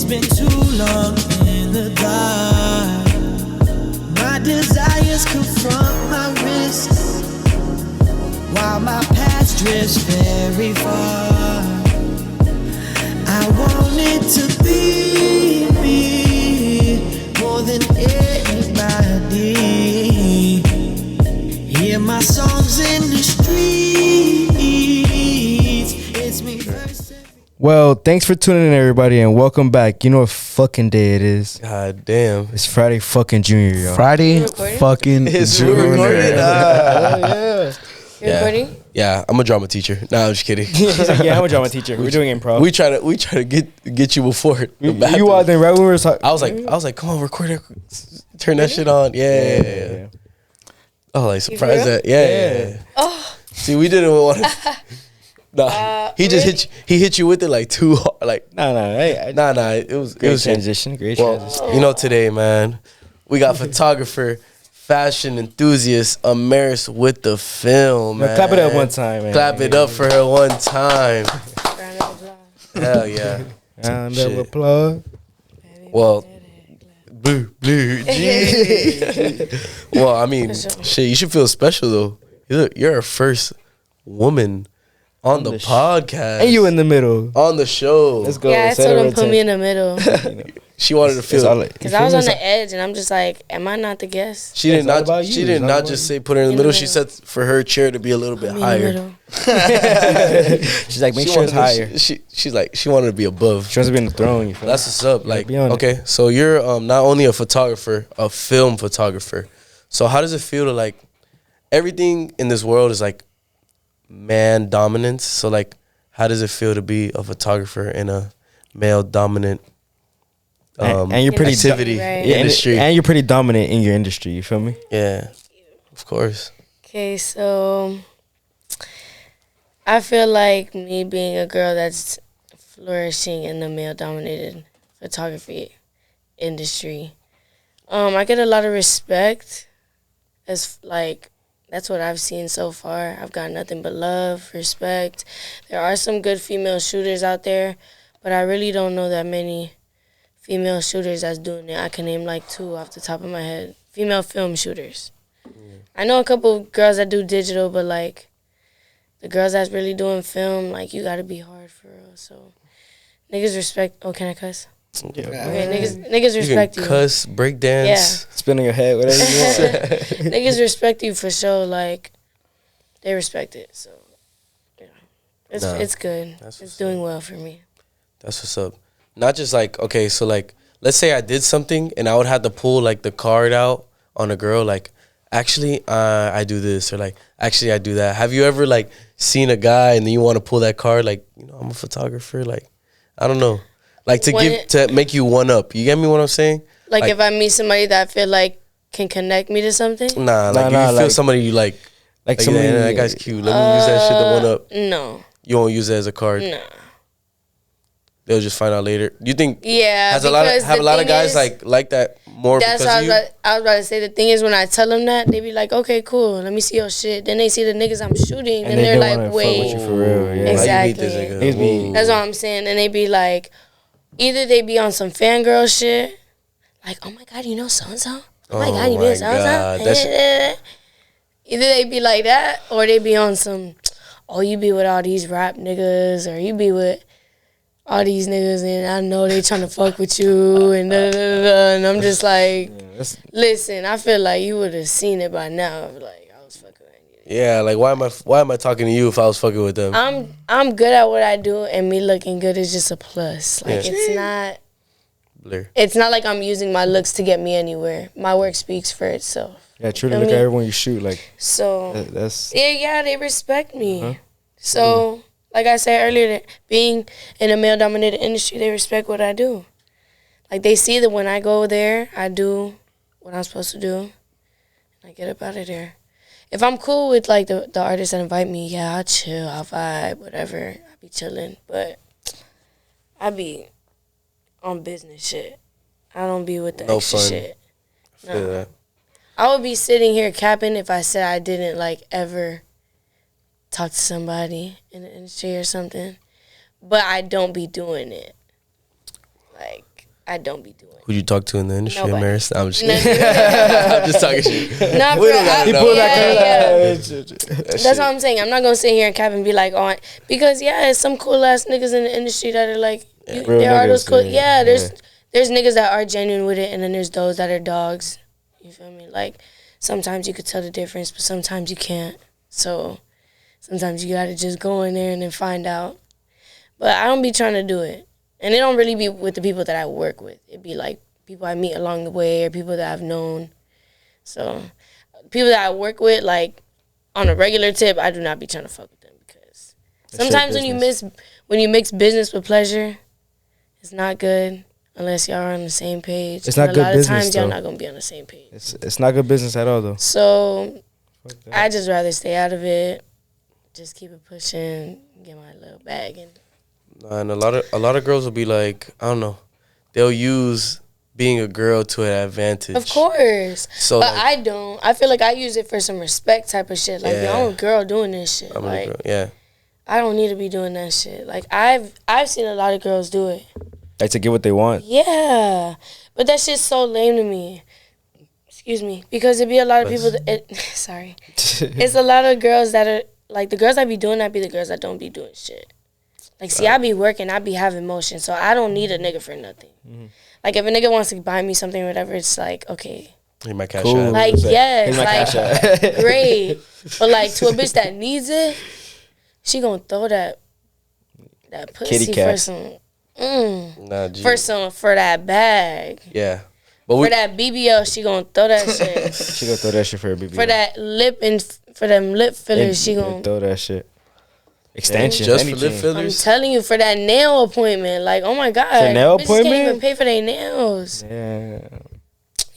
been too long in the dark. My desires confront my wrist, while my past drifts very far. I want it to be me more than anybody. Hear my songs in the streets. It's me first. Well, thanks for tuning in, everybody, and welcome back. You know what fucking day it is? God damn. It's Friday fucking Junior, y'all. Friday fucking It's Junior. recorded. You're recording? Yeah, I'm a drama teacher. Nah, I'm just kidding. He's like, yeah, I'm a drama teacher. We're doing improv. We try to get you before the bathroom. You out there, right when we were talking. I was like, come on, record it. Turn that shit on. Yeah. Oh, like surprised that. Yeah. Oh. See, we didn't want to. Nah, he just hit you. He hit you with it like too hard. Like Nah. It was Great transition. Great transition. You know, today, man, we got photographer, fashion enthusiast, Amaris with the film, man. Clap it up one time, man. Clap it up for her one time. Round of applause. Hell yeah. Round Shit. of applause. Well, blue. Well, I mean, shit, you should feel special though. You're our first woman on the podcast. And you in the middle. On the show. Let's go. Yeah, I told him put me in the middle. She wanted to feel. Because I was on the edge and I'm just like, am I not the guest? She did It's all not. about you. She It's did all not about just say put her in the middle. She said for her chair to be a little bit Me in the higher. middle. She's like, make She sure it's wanted higher. She's like, she wanted to be above. She wants to be in the throne. You feel That's what's up. Like, be on it. okay, so you're not only a photographer, a film photographer. So how does it feel to like everything in this world is like man dominance? So like, how does it feel to be a photographer in a male dominant and you're pretty activity Right. industry? and you're pretty dominant in your industry. You feel me? Yeah, of course. Okay, so I feel like me being a girl that's flourishing in the male-dominated photography industry, I get a lot of respect. As like, that's what I've seen so far. I've got nothing but love, respect. There are some good female shooters out there, but I really don't know that many female shooters that's doing it. I can name like 2 off the top of my head. Female film shooters. I know a couple girls that do digital, but like the girls that's really doing film, like you gotta be hard for real. So niggas respect. Oh, can I cuss? Yeah. Okay, niggas respect you you. can cuss, break dance. Spin on your head, whatever you want. Niggas respect you for sure. Like they respect it. So yeah, it's good. It's doing well for me. That's what's up. Not just like, okay, so like, let's say I did something and I would have to pull like the card out on a girl, like, actually, I do this, or like, actually, I do that. Have you ever like seen a guy and then you want to pull that card, like, you know, I'm a photographer, like, I don't know, like to make you one up. You get me what I'm saying? Like if I meet somebody that I feel like can connect me to something. Nah, like if you feel like, somebody you like somebody, that guy's cute. Let me use that shit to one up. No. You won't use it as a card. Nah. They'll just find out later. You think? Yeah. Have a lot of guys like that more? That's because how of you? I was about to say. The thing is, when I tell them that, they be like, "Okay, cool. Let me see your shit." Then they see the niggas I'm shooting, and they're like, "Wait." For real, yeah. Exactly. That's what I'm saying. And they be like, either they be on some fangirl shit, like, "Oh my god, you know so and so. Oh my god, you know so and so." Either they be like that, or they be on some, "Oh, you be with all these rap niggas, or you be with all these niggas, and I know they trying to fuck with you," and da, da, da, da. And I'm just like, listen, I feel like you would have seen it by now. Like I was fucking with you. Yeah, like why am I talking to you if I was fucking with them? I'm good at what I do, and me looking good is just a plus. Like it's not. Blur. It's not like I'm using my looks to get me anywhere. My work speaks for itself. Yeah, truly. Look at everyone you shoot. Like so. That's yeah. They respect me. So. Like I said earlier, being in a male-dominated industry, they respect what I do. Like, they see that when I go there, I do what I'm supposed to do, and I get up out of there. If I'm cool with, like, the artists that invite me, yeah, I'll chill, I'll vibe, whatever. I'll be chilling. But I be on business shit. I don't be with the extra shit. I feel that. I would be sitting here capping if I said I didn't, like, ever talk to somebody in the industry or something, but I don't be doing it. Like I don't be doing. Who you talk to in the industry, Nobody. Amaris? I'm just No, kidding. I'm just talking shit. Not We for don't gotta I- know. yeah. That That's shit. what I'm saying. I'm not gonna sit here and cap and be like, oh, because it's some cool ass niggas in the industry that are like, Real there are niggas, those cool. yeah. There's niggas that are genuine with it, and then there's those that are dogs. You feel me? Like sometimes you could tell the difference, but sometimes you can't. So sometimes you gotta just go in there and then find out. But I don't be trying to do it, and it don't really be with the people that I work with. It be like people I meet along the way or people that I've known. So people that I work with, like on a regular tip, I do not be trying to fuck with them because sometimes when you mix business with pleasure, it's not good unless y'all are on the same page. It's not And good a lot of business, times y'all though. not gonna be on the same page. It's not good business at all, though. So I just rather stay out of it. Just keep it pushing, get my little bag, and And a lot of girls will be like, I don't know, they'll use being a girl to an advantage. of course. So But like, I don't. I feel like I use it for some respect type of shit. Like, yo, Yeah. I'm a girl doing this shit. I'm Like, a girl. Yeah. I don't need to be doing that shit. Like, I've seen a lot of girls do it. Like to get what they want. Yeah, but that shit's so lame to me. Excuse me, because it be a lot of people. Sorry, it's a lot of girls that are like the girls that be doing that be the girls that don't be doing shit. Like, see, I be working, I be having motion, so I don't need a nigga for nothing. Like, if a nigga wants to buy me something or whatever, it's like, okay. He might cash Cool. out. Like, Here's yes, my cash app. like, great. But, like, to a bitch that needs it, she gonna throw that pussy Kitty for cats. some, Nah, G. for that bag. Yeah. But For that BBL, she gonna throw that shit. She gonna throw that shit for her BB. For that lip and for them lip fillers, she And gonna. throw that shit. Extension. just for lip anything. I'm fillers. telling you, for that nail appointment, like, oh my god, For nail bitches can't even appointment? pay for their nails. Yeah.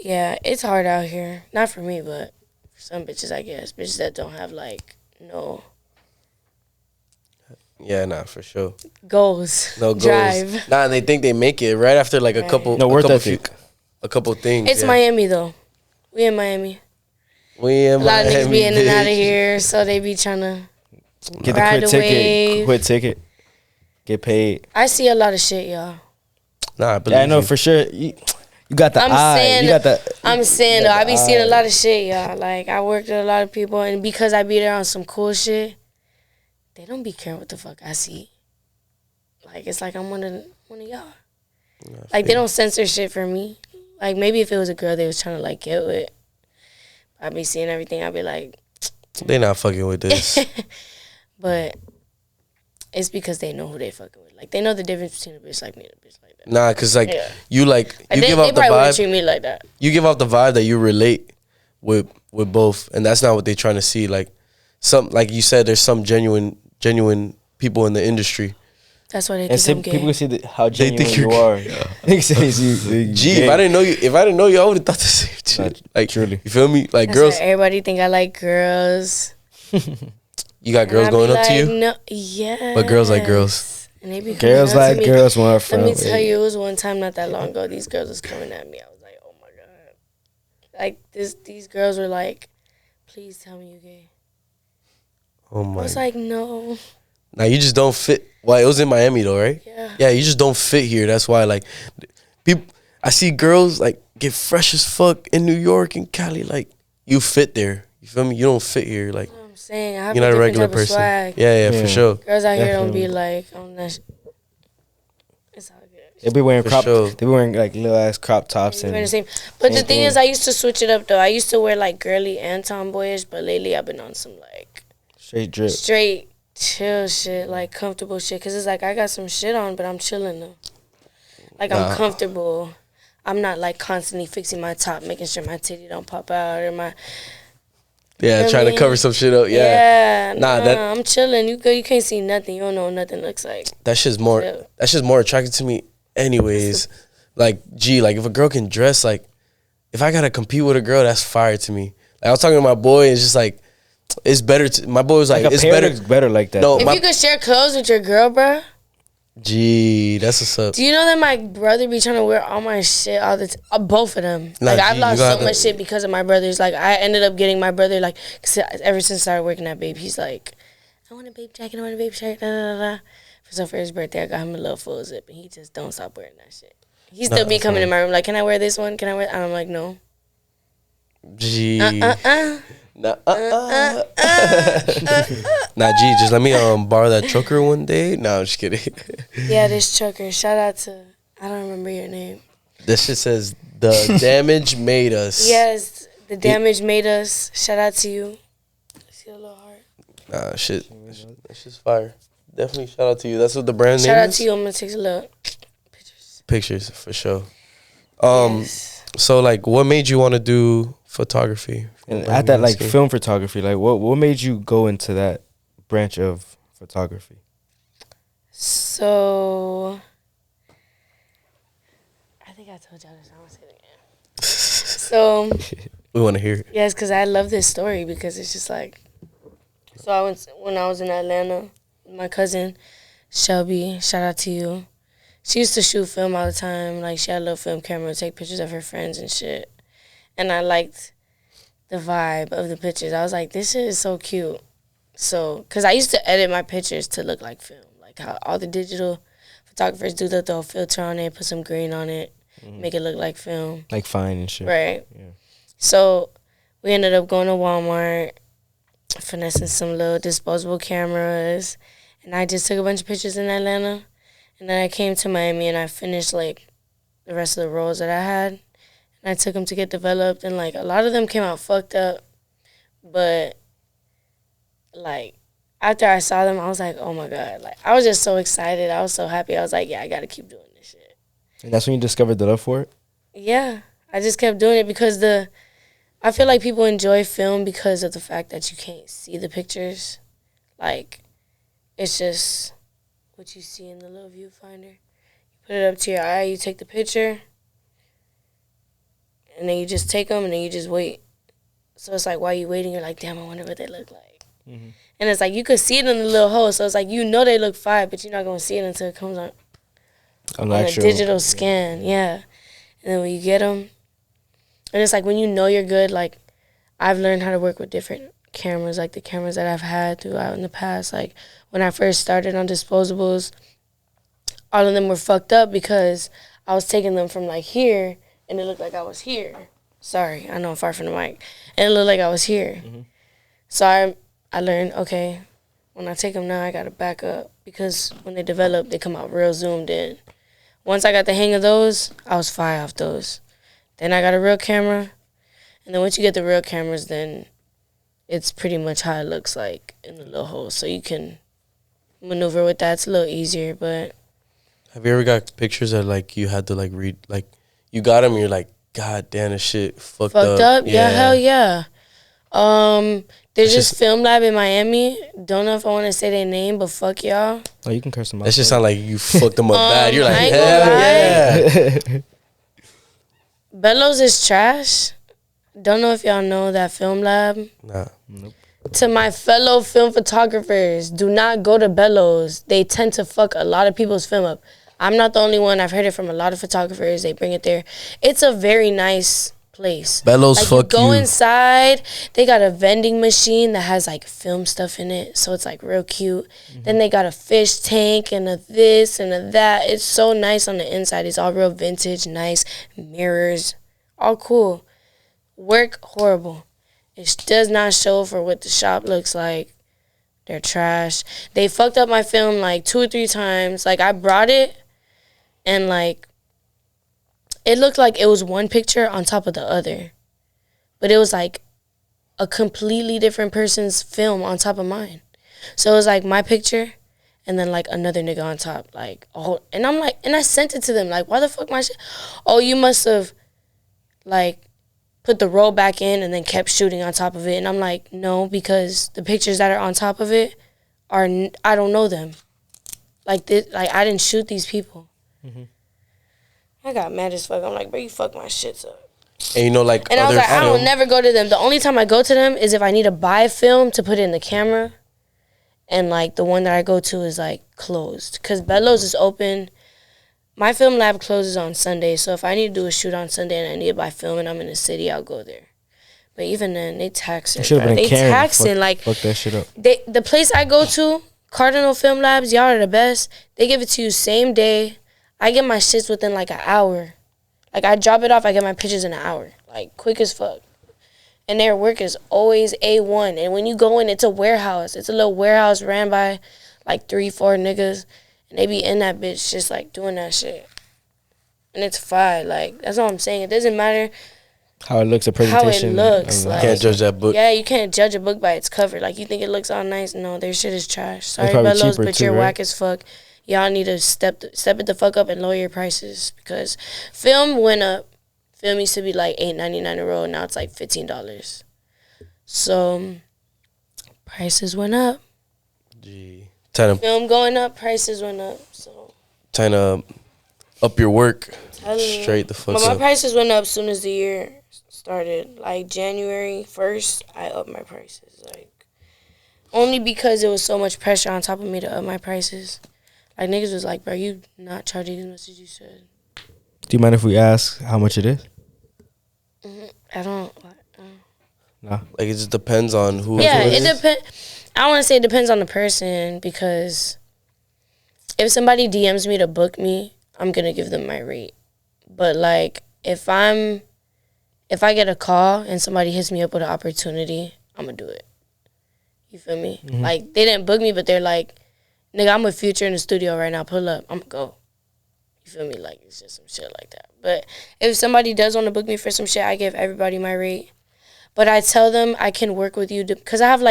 Yeah, it's hard out here. Not for me, but for some bitches, I guess. Bitches that don't have like no Yeah, nah, for sure. goals, No goals. drive. Nah, and they think they make it right after like a Right. couple. No a work couple ethic. a couple things. It's yeah. Miami though. We in Miami. We in A lot of niggas be in and out of bitch. here, so they be trying to. Get the Ride quit the ticket. wave. Quit ticket. Get paid. I see a lot of shit, y'all. Nah, I believe Yeah, I know you. for sure. You got the I'm eye. saying- You got the. I'm saying Yeah, though, I be seeing a I- lot of shit, y'all. Like, I worked with a lot of people, and because I be there on some cool shit, they don't be caring what the fuck I see. Like, it's like I'm one of y'all. Like, they don't censor shit for me. Like, maybe if it was a girl they was trying to like get with, I be seeing everything. I be like, They not fucking with this. but it's because they know who they fucking with. Like, they know the difference between a bitch like me and a bitch like that. Nah, cause like Yeah. you Like, you they give off the probably wouldn't vibe. treat me like that. You give off the vibe that you relate with both, and that's not what they're trying to see. Like some, like you said, there's some genuine people in the industry. That's why they And think see, I'm gay. people can see how They genuine think you you're- are. They say you. Gee, if I didn't know you, I would have thought the same shit. Nah, Like truly. you feel me? Like That's girls, why everybody think I like girls. you got girls And I going be up to like, you, No, yeah. but girls like girls. And they be coming Girls up to like me. girls want Let from. me tell you, it was one time not that long ago. These girls was coming at me. I was like, oh my god. Like these girls were like, please tell me you gay. Oh I my! was like, no. Now you just don't fit. Well, it was in Miami though, right? Yeah. Yeah, you just don't fit here. That's why, like, people. I see girls like get fresh as fuck in New York and Cali. Like, you fit there. You feel me? You don't fit here. Like, You know what I'm saying? I have you're not a different regular type of person. swag. Yeah, Yeah. for sure. Girls out here don't be Definitely. like on that. It's all good. They be wearing For crop. sure. They be wearing like little ass crop tops We're the and. same. But the same thing thing. is, I used to switch it up though. I used to wear like girly and tomboyish, but lately I've been on some like Straight drip. straight chill shit, like comfortable shit. Cause it's like I got some shit on, but I'm chilling though. Like Nah. I'm comfortable. I'm not like constantly fixing my top, making sure my titty don't pop out or my Yeah, know trying what I to cover mean? some shit up. Yeah, yeah. Nah, Nah, that- I'm chilling. You can't see nothing. You don't know what nothing looks like. that shit's more. Yeah. That shit's more attractive to me, anyways. Like, gee, like if a girl can dress, like, if I gotta compete with a girl, that's fire to me. Like, I was talking to my boy, and it's just like, it's better. My boy was like, Like a it's pair better. looks better like that. No, If my- you could share clothes with your girl, bruh. Gee, that's what's up. Do you know that my brother be trying to wear all my shit all the time? Both of them. Nah, Like, G, I've you lost gotta so have much to- shit because of my brothers. Like, I ended up getting my brother, like, 'cause ever since I started working at Babe, he's like, I want a Babe jacket, I want a Babe shirt, da da da da. So for his birthday, I got him a little full zip, and he just don't stop wearing that shit. He still be coming in my room like, can I wear this one? Can I wear? And I'm like, no. Gee. Nah, G, just let me borrow that trucker one day. No, I'm just kidding. Yeah, this trucker. Shout out to, I don't remember your name. This shit says the damage made us. Yes, the damage made us. Shout out to you. See a little heart. Nah, shit. That's just fire. Definitely shout out to you. That's what the brand name is? Shout out to you. I'm going to take a look. Pictures, for sure. Yes. So, like, what made you want to do photography? And at that, like, film photography, like, what made you go into that branch of photography? So, I think I told y'all this. I want to say it again. So, we want to hear it. yes, because I love this story because it's just like, so when I was in Atlanta, my cousin, Shelby, shout out to you. She used to shoot film all the time. Like, she had a little film camera, take pictures of her friends and shit. And I liked the vibe of the pictures. I was like, this shit is so cute. So, because I used to edit my pictures to look like film. Like how all the digital photographers do, they'll throw a filter on it, put some green on it, make it look like film. Like fine and shit. Right. Yeah. So, we ended up going to Walmart, finessing some little disposable cameras. And I just took a bunch of pictures in Atlanta. And then I came to Miami and I finished, like, the rest of the roles that I had. And I took them to get developed. And, like, a lot of them came out fucked up. But, like, after I saw them, I was like, oh, my God. Like, I was just so excited. I was so happy. I was like, yeah, I got to keep doing this shit. And that's when you discovered the love for it? Yeah. I just kept doing it because I feel like people enjoy film because of the fact that you can't see the pictures. Like, it's just what you see in the little viewfinder. You put it up to your eye, you take the picture, and then you just take them, and then you just wait. So it's like while you're waiting, you're like, damn, I wonder what they look like. Mm-hmm. And it's like you could see it in the little hole, so it's like you know they look fine, but you're not going to see it until it comes on a digital scan. Yeah. And then when you get them, and it's like when you know you're good, like I've learned how to work with different cameras, like the cameras that I've had throughout in the past. Like when I first started on disposables, all of them were fucked up because I was taking them from like here and it looked like I was here. Sorry, I know I'm far from the mic. And it looked like I was here. Mm-hmm. So I learned, okay, when I take them now, I got to back up because when they develop, they come out real zoomed in. Once I got the hang of those, I was fire off those. Then I got a real camera. And then once you get the real cameras, then it's pretty much how it looks like in the little hole. So you can maneuver with that. It's a little easier, but... Have you ever got pictures that, like, you had to, like, read, like, you got them and you're like, God damn, this shit fucked up? Fucked up? Yeah, hell yeah. There's this film lab in Miami. Don't know if I want to say their name, but fuck y'all. Oh, you can curse them out. That just sound like you fucked them up bad. You're like, I ain't hell yeah. Bellows is trash. Don't know if y'all know that film lab. Nah. Nope. To my fellow film photographers, do not go to Bellows. They tend to fuck a lot of people's film up. I'm not the only one. I've heard it from a lot of photographers. They bring it there. It's a very nice place. Bellows, like, fuck you. Go you. inside. They got a vending machine that has like film stuff in it, so it's like real cute. Mm-hmm. Then they got a fish tank and a this and a that. It's so nice on the inside. It's all real vintage, nice mirrors, all cool. Work horrible. It does not show for what the shop looks like. They're trash. They fucked up my film like 2 or 3 times. Like I brought it, and like it looked like it was one picture on top of the other, but it was like a completely different person's film on top of mine. So it was like my picture and then like another nigga on top, like a whole, and I'm like, and I sent it to them like, why the fuck my shit? Oh, you must have like put the roll back in and then kept shooting on top of it. And I'm like, no, because the pictures that are on top of it are I don't know them. Like this, like I didn't shoot these people. Mm-hmm. I got mad as fuck. I'm like, bro, you fuck my shits up. And you know, like, and I was like, I don't never go to them. The only time I go to them is if I need to buy film to put in the camera. And like the one that I go to is like closed. Because Bellows is open. My film lab closes on Sunday. So if I need to do a shoot on Sunday and I need to buy film and I'm in the city, I'll go there. But even then, they taxing. They taxing. Like, fuck that shit up. The place I go to, Cardinal Film Labs, y'all are the best. They give it to you same day. I get my shits within like an hour. Like I drop it off, I get my pictures in an hour. Like quick as fuck. And their work is always A1. And when you go in, it's a warehouse. It's a little warehouse ran by like 3-4 niggas. And they be in that bitch just like doing that shit. And it's fine. Like, that's all I'm saying. It doesn't matter how it looks, a how presentation. it looks. You Like, can't judge that book. yeah, you can't judge a book by its cover. Like, you think it looks all nice. No, their shit is trash. Sorry, probably Bellows, cheaper but too, you're right? whack as fuck. Y'all need to step it the fuck up and lower your prices. Because film went up. Film used to be like $8.99 a roll. Now it's like $15. So, prices went up. Gee. Time to, Film going up, prices went up. So, time to up your work. telling you. Straight the fuck But my up. prices went up as soon as the year started. Like January 1st, I upped my prices. Like, only because there was so much pressure on top of me to up my prices. Like, niggas was like, bro, you not charging as much as you said. Do you mind if we ask how much it is? I don't. No. Like, it just depends on who. Yeah, who it depends. I want to say it depends on the person, because if somebody DMs me to book me, I'm going to give them my rate. But, like, if I get a call and somebody hits me up with an opportunity, I'm going to do it. You feel me? Mm-hmm. Like, they didn't book me, but they're like, nigga, I'm with Future in the studio right now. Pull up. I'm going to go. You feel me? Like, it's just some shit like that. But if somebody does want to book me for some shit, I give everybody my rate. But I tell them I can work with you because I have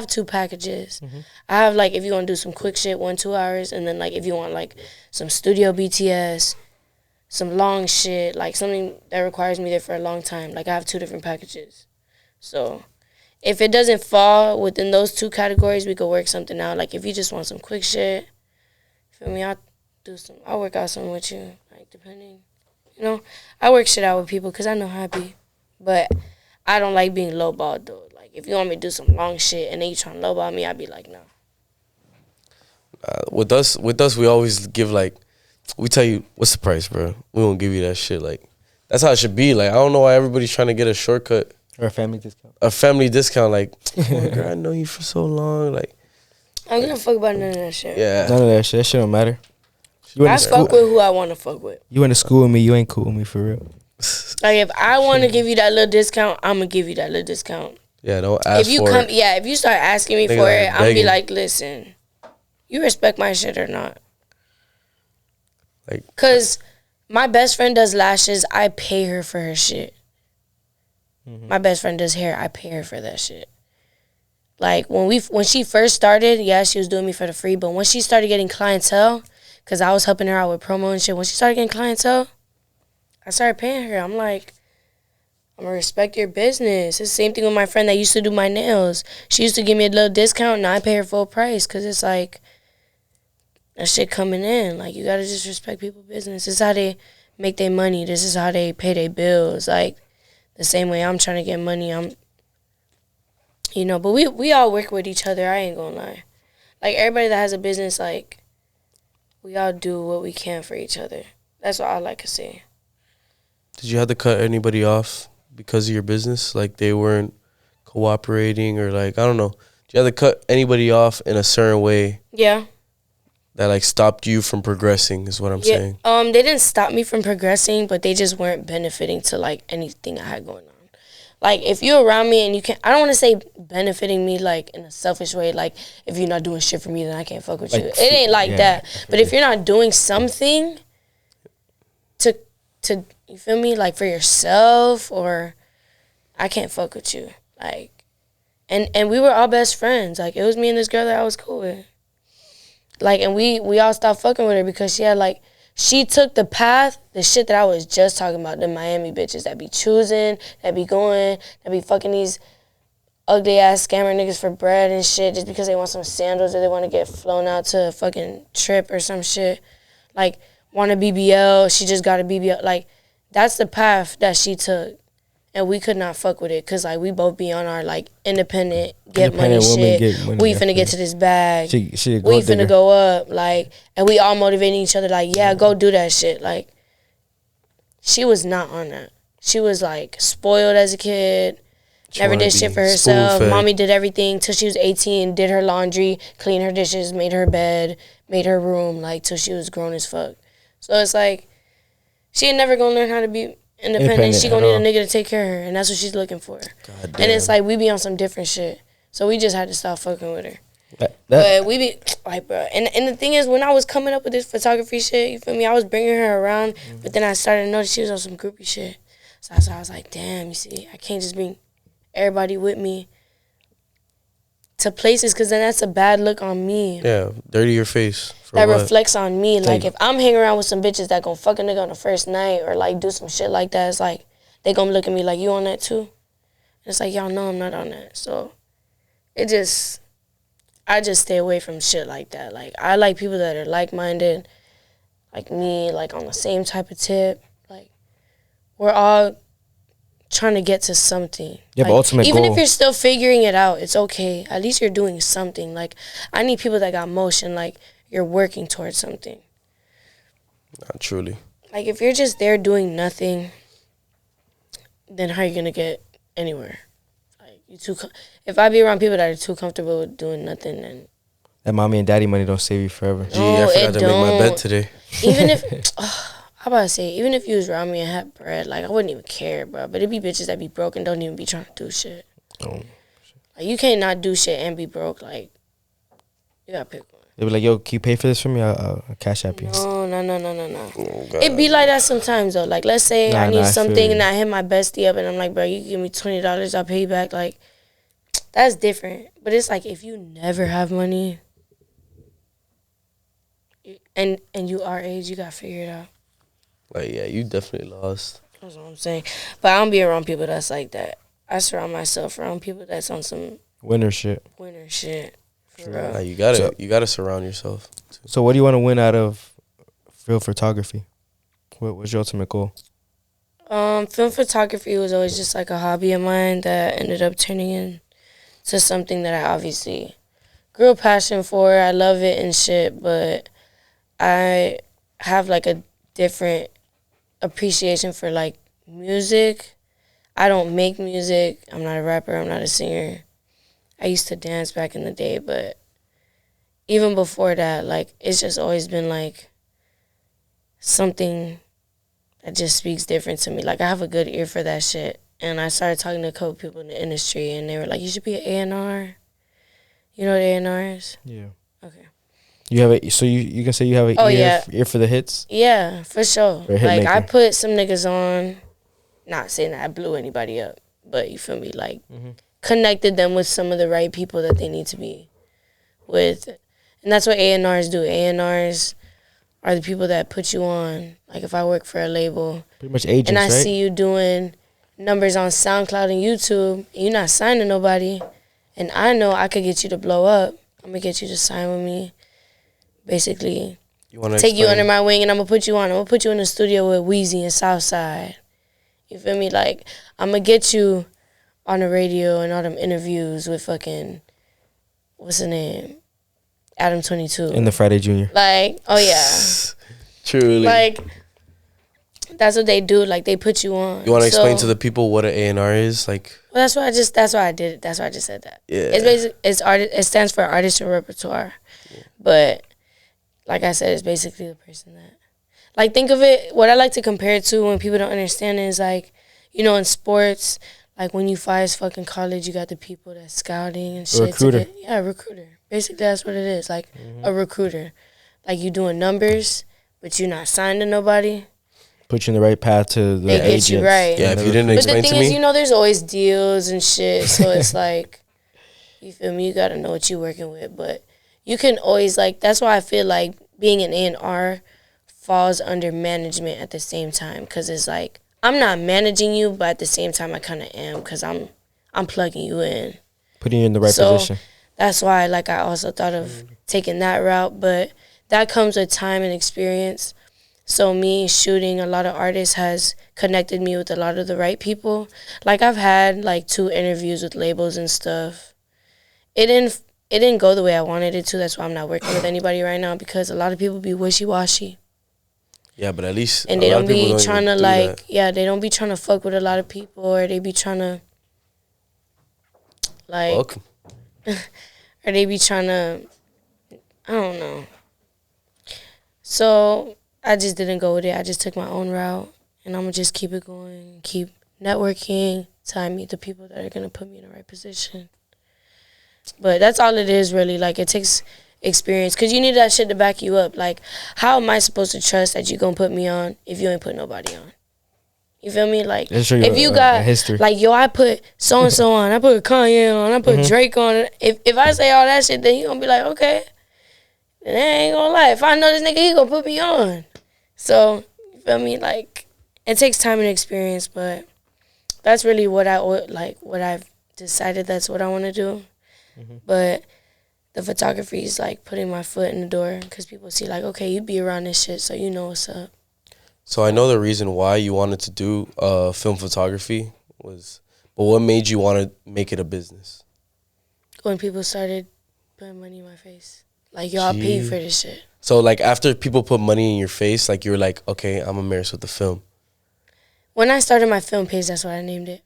two packages. Mm-hmm. I have like, if you want to do some quick shit, 1-2 hours, and then like if you want like some studio BTS, some long shit, like something that requires me there for a long time. Like I have 2 different packages. So if it doesn't fall within those 2 categories, we could work something out. Like if you just want some quick shit, feel me? I'll work out something with you. Like depending, I work shit out with people because I know how to be. But I don't like being lowballed though. Like if you want me to do some long shit and then you trying to lowball me, I'd be like, no. With us, we always give like, we tell you what's the price, bro. We won't give you that shit. Like, that's how it should be. Like, I don't know why everybody's trying to get a shortcut, Or a family discount. a family discount. Like, oh, girl, I know you for so long. Like, I don't give a fuck about none of that shit. yeah, None of that shit. That shit don't matter. You I went to school. fuck with who I want to fuck with. You went to school with me. You ain't cool with me for real. Like if I want to give you that little discount, I'm gonna give you that little discount. yeah. Don't ask If you for come, it. if you start asking me Nigga for like it, I'm gonna be begging. like, listen, you respect my shit or not? Like, Cause my best friend does lashes. I pay her for her shit. My best friend does hair. I pay her for that shit. Like when she first started, yeah, she was doing me for the free. But when she started getting clientele, cause I was helping her out with promo and shit. When she started getting clientele, I started paying her. I'm like, I'm gonna respect your business. It's the same thing with my friend that used to do my nails. She used to give me a little discount. Now I pay her full price, cause it's like that shit coming in. Like you gotta just respect people's business. This is how they make their money. This is how they pay their bills. Like the same way I'm trying to get money. But we all work with each other. I ain't gonna lie. Like everybody that has a business, like we all do what we can for each other. That's what I like to say. did you have to cut anybody off because of your business? Like they weren't cooperating, or like, I don't know. Did you have to cut anybody off in a certain way Yeah. that like stopped you from progressing? Is what I'm saying. They didn't stop me from progressing, but they just weren't benefiting to like anything I had going on. Like if you're around me and you can't, I don't want to say benefiting me like in a selfish way. Like if you're not doing shit for me, then I can't fuck with Like, you. It ain't like that. But if you're not doing something to you feel me, like for yourself, or I can't fuck with you. Like, and we were all best friends. Like it was me and this girl that I was cool with. Like, and we all stopped fucking with her because she took the path, the shit that I was just talking about, the Miami bitches that be choosing, that be going, that be fucking these ugly ass scammer niggas for bread and shit just because they want some sandals or they want to get flown out to a fucking trip or some shit. Like, want a BBL, she just got a BBL. Like, that's the path that she took. And we could not fuck with it because, like, we both be on our, like, independent, get money Independent woman, shit. get money, We finna definitely. get to this bag. She We finna go up. Like, and we all motivating each other, like, yeah, go do that shit. Like, she was not on that. She was, like, spoiled as a kid. Never wanna did be shit for herself. spoon-fed. Mommy did everything till she was 18, did her laundry, cleaned her dishes, made her bed, made her room, like, till she was grown as fuck. So it's like she ain't never gonna learn how to be independent. She gonna need a nigga to take care of her, and that's what she's looking for. And it's like we be on some different shit, so we just had to stop fucking with her. But we be like, bro, and the thing is, when I was coming up with this photography shit, you feel me? I was bringing her around, but then I started to notice she was on some groupie shit. So I was like, damn, you see, I can't just bring everybody with me to places, because then that's a bad look on me. Yeah, dirty your face. That reflects on me. Like, if I'm hanging around with some bitches that gonna fuck a nigga on the first night or, like, do some shit like that, it's like, they gonna look at me like, you on that too? And it's like, y'all know I'm not on that. So, I just stay away from shit like that. Like, I like people that are like-minded, like me, like, on the same type of tip. Like, we're all trying to get to something. Yeah, like, but ultimate even goal. if you're still figuring it out, it's okay. At least you're doing something. Like, I need people that got motion. Like, you're working towards something. Not truly. Like, if you're just there doing nothing, then how are you gonna get anywhere? Like, if I be around people that are too comfortable with doing nothing, then that mommy and daddy money don't save you forever. Gee, I forgot to make my bed today. Even if I'm about to say, even if you was around me and had bread, like, I wouldn't even care, bro. But it be bitches that be broke and don't even be trying to do shit. Like, you can't not do shit and be broke. Like, you gotta pick one. They be like, yo, can you pay for this for me? I'll cash app you. No. Oh, It be like that sometimes, though. Like, let's say I need something and I hit my bestie up and I'm like, bro, you give me $20, I'll pay you back. Like, that's different. But it's like, if you never have money and you our age, you gotta figure it out. Like, yeah, you definitely lost. That's what I'm saying. But I don't be around people that's like that. I surround myself around people that's on some winner shit. For real. Like, you gotta surround yourself too. So what do you want to win out of film photography? What's your ultimate goal? Film photography was always just like a hobby of mine that ended up turning into something that I obviously grew a passion for. I love it and shit, but I have like a different appreciation for like music. I don't make music. I'm not a rapper. I'm not a singer. I used to dance back in the day, but even before that, like, it's just always been like something that just speaks different to me. Like, I have a good ear for that shit. And I started talking to a couple people in the industry, and they were like, you should be an A&R. You know what A&R is? Yeah. Okay. You have a, so you can say you have an ear for the hits? Yeah, for sure. Or Like, I put some niggas on, not saying that I blew anybody up, but you feel me? Like, connected them with some of the right people that they need to be with. And that's what A&Rs do. A&Rs are the people that put you on. Like, if I work for a label, pretty much agents, and I right? see you doing numbers on SoundCloud and YouTube, and you're not signing nobody, and I know I could get you to blow up, I'm going to get you to sign with me. Basically, take you under my wing, and I'm going to put you on. I'm going to put you in the studio with Weezy and Southside. You feel me? Like, I'm going to get you on the radio and all them interviews with fucking, what's the name? Adam 22. And the Friday Junior. Like, oh yeah. Truly. Like, that's what they do. Like, they put you on. You want to explain to the people what an A&R is? Like, well, that's why I did it. That's why I just said that. Yeah. It's basically, it stands for artist and repertoire. Yeah. But, like I said, it's basically the person that, like, think of it, what I like to compare it to when people don't understand it is, like, you know, in sports, like, when you fly as fucking college, you got the people that's scouting and shit. A recruiter. Yeah, a recruiter. Basically, that's what it is. Like, a recruiter. Like, you doing numbers, but you're not signed to nobody. Put you in the right path to the agents. They get you right. Yeah, if you didn't explain to me. But the thing is, you know, there's always deals and shit. So it's like, you feel me? You got to know what you're working with. But you can always, like, that's why I feel like being an A&R falls under management at the same time. Because it's like, I'm not managing you, but at the same time, I kind of am. Because I'm plugging you in. Putting you in the right position. That's why, like, I also thought of taking that route. But that comes with time and experience. So me shooting a lot of artists has connected me with a lot of the right people. Like, I've had, like, 2 interviews with labels and stuff. It didn't go the way I wanted it to. That's why I'm not working with anybody right now, because a lot of people be wishy-washy. Yeah, but at least and they don't be trying to, like, they don't be trying to fuck with a lot of people, or they be trying to, like, or they be trying to, I don't know. So I just didn't go with it. I just took my own route, and I'm gonna just keep it going, keep networking till I meet the people that are gonna put me in the right position. But that's all it is, really. Like, it takes experience, because you need that shit to back you up. Like, how am I supposed to trust that you gonna put me on if you ain't put nobody on? You feel me? Like, if you got history, like, yo, I put so and so on, I put Kanye on, I put Drake on. If I say all that shit, then you gonna be like, okay, then I ain't gonna lie. If I know this nigga, he gonna put me on. So, you feel me? Like, it takes time and experience, but that's really what I've decided that's what I want to do. But the photography is like putting my foot in the door, because people see like, okay, you be around this shit, so you know what's up. So I know the reason why you wanted to do film photography was, but what made you want to make it a business? When people started putting money in my face, like, yo, I'll pay you for this shit. So like after people put money in your face, like you were like, okay, I'm Amaris with the film. When I started my film page, that's what I named it.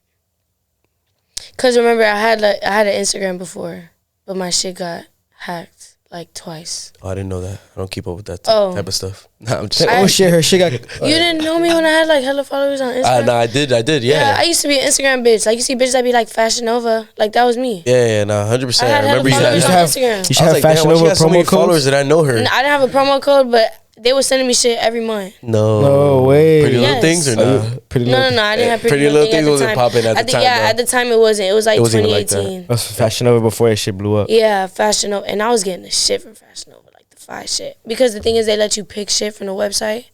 Cause remember, I had an Instagram before, but my shit got hacked like twice. Oh, I didn't know that. I don't keep up with that type of stuff. Nah, I'm just. Oh shit, her shit got. You didn't know me when I had like hella followers on Instagram? Nah, I did, yeah. I used to be an Instagram bitch. Like, you see bitches that be like Fashion Nova, like that was me. Yeah, nah, 100%. I remember you had used to had. have Instagram. You should have Fashion Nova so many promo followers codes. that I know her. I didn't have a promo code, but they were sending me shit every month. No way. Pretty Little Yes. Things or not? Pretty No, I didn't have Pretty Little Things wasn't popping at the time. Yeah, at the time it wasn't. It was like It wasn't even like 2018. that. That's Fashion Nova before that shit blew up. Yeah, Fashion Nova. And I was getting the shit from Fashion Nova, like the fire shit. Because the thing is, they let you pick shit from the website.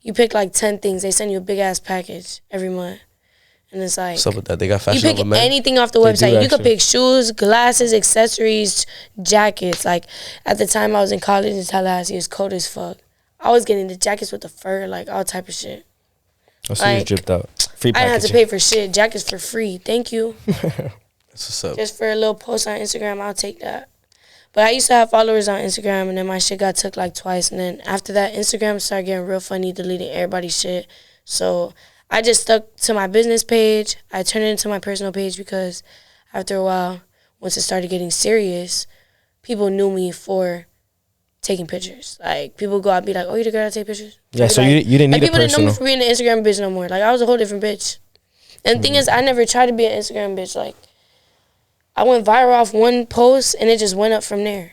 You pick like 10 things. They send you a big ass package every month. And it's like, What's up with that? They got Fashion you pick Nova men? anything off the They website. do, You could actually. pick shoes, glasses, accessories, jackets. Like, at the time I was in college in Tallahassee, it was cold as fuck. I was getting the jackets with the fur, like all type of shit. Oh, so you Like, dripped out. Free I packaging. didn't have to pay for shit. Jackets for free. Thank you. That's what's up. Just for a little post on Instagram, I'll take that. But I used to have followers on Instagram, and then my shit got took like twice. And then after that, Instagram started getting real funny, deleting everybody's shit. So I just stuck to my business page. I turned it into my personal page because after a while, once it started getting serious, people knew me for taking pictures. Like, people go out and be like, oh, you the girl that take pictures? Yeah, so Like, you didn't need people a didn't know me personal. for being an Instagram bitch no more. Like, I was a whole different bitch. And the thing is, I never tried to be an Instagram bitch. Like, I went viral off one post, and it just went up from there.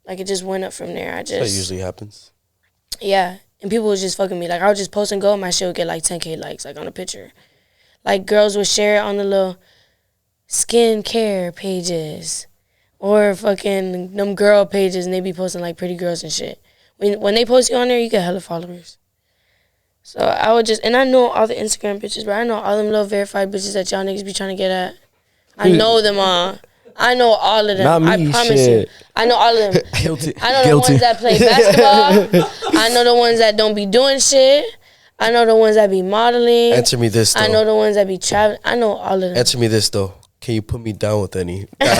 Like, it just went up from there. That usually happens. Yeah. And people was just fucking me. Like, I would just post and go, and my shit would get like 10K likes, like, on a picture. Like, girls would share it on the little skincare pages or fucking them girl pages, and they be posting like pretty girls and shit. When they post you on there, you get hella followers. So I would just, and I know all the Instagram bitches, but I know all them little verified bitches that y'all niggas be trying to get at. I know them all. I know all of them. Not me, I promise shit. you. I know all of them. Guilty. I know the ones that play basketball. I know the ones that don't be doing shit. I know the ones that be modeling. Answer me this, though. I know the ones that be traveling. I know all of them. Answer me this, though. Can you put me down with any? I'm Where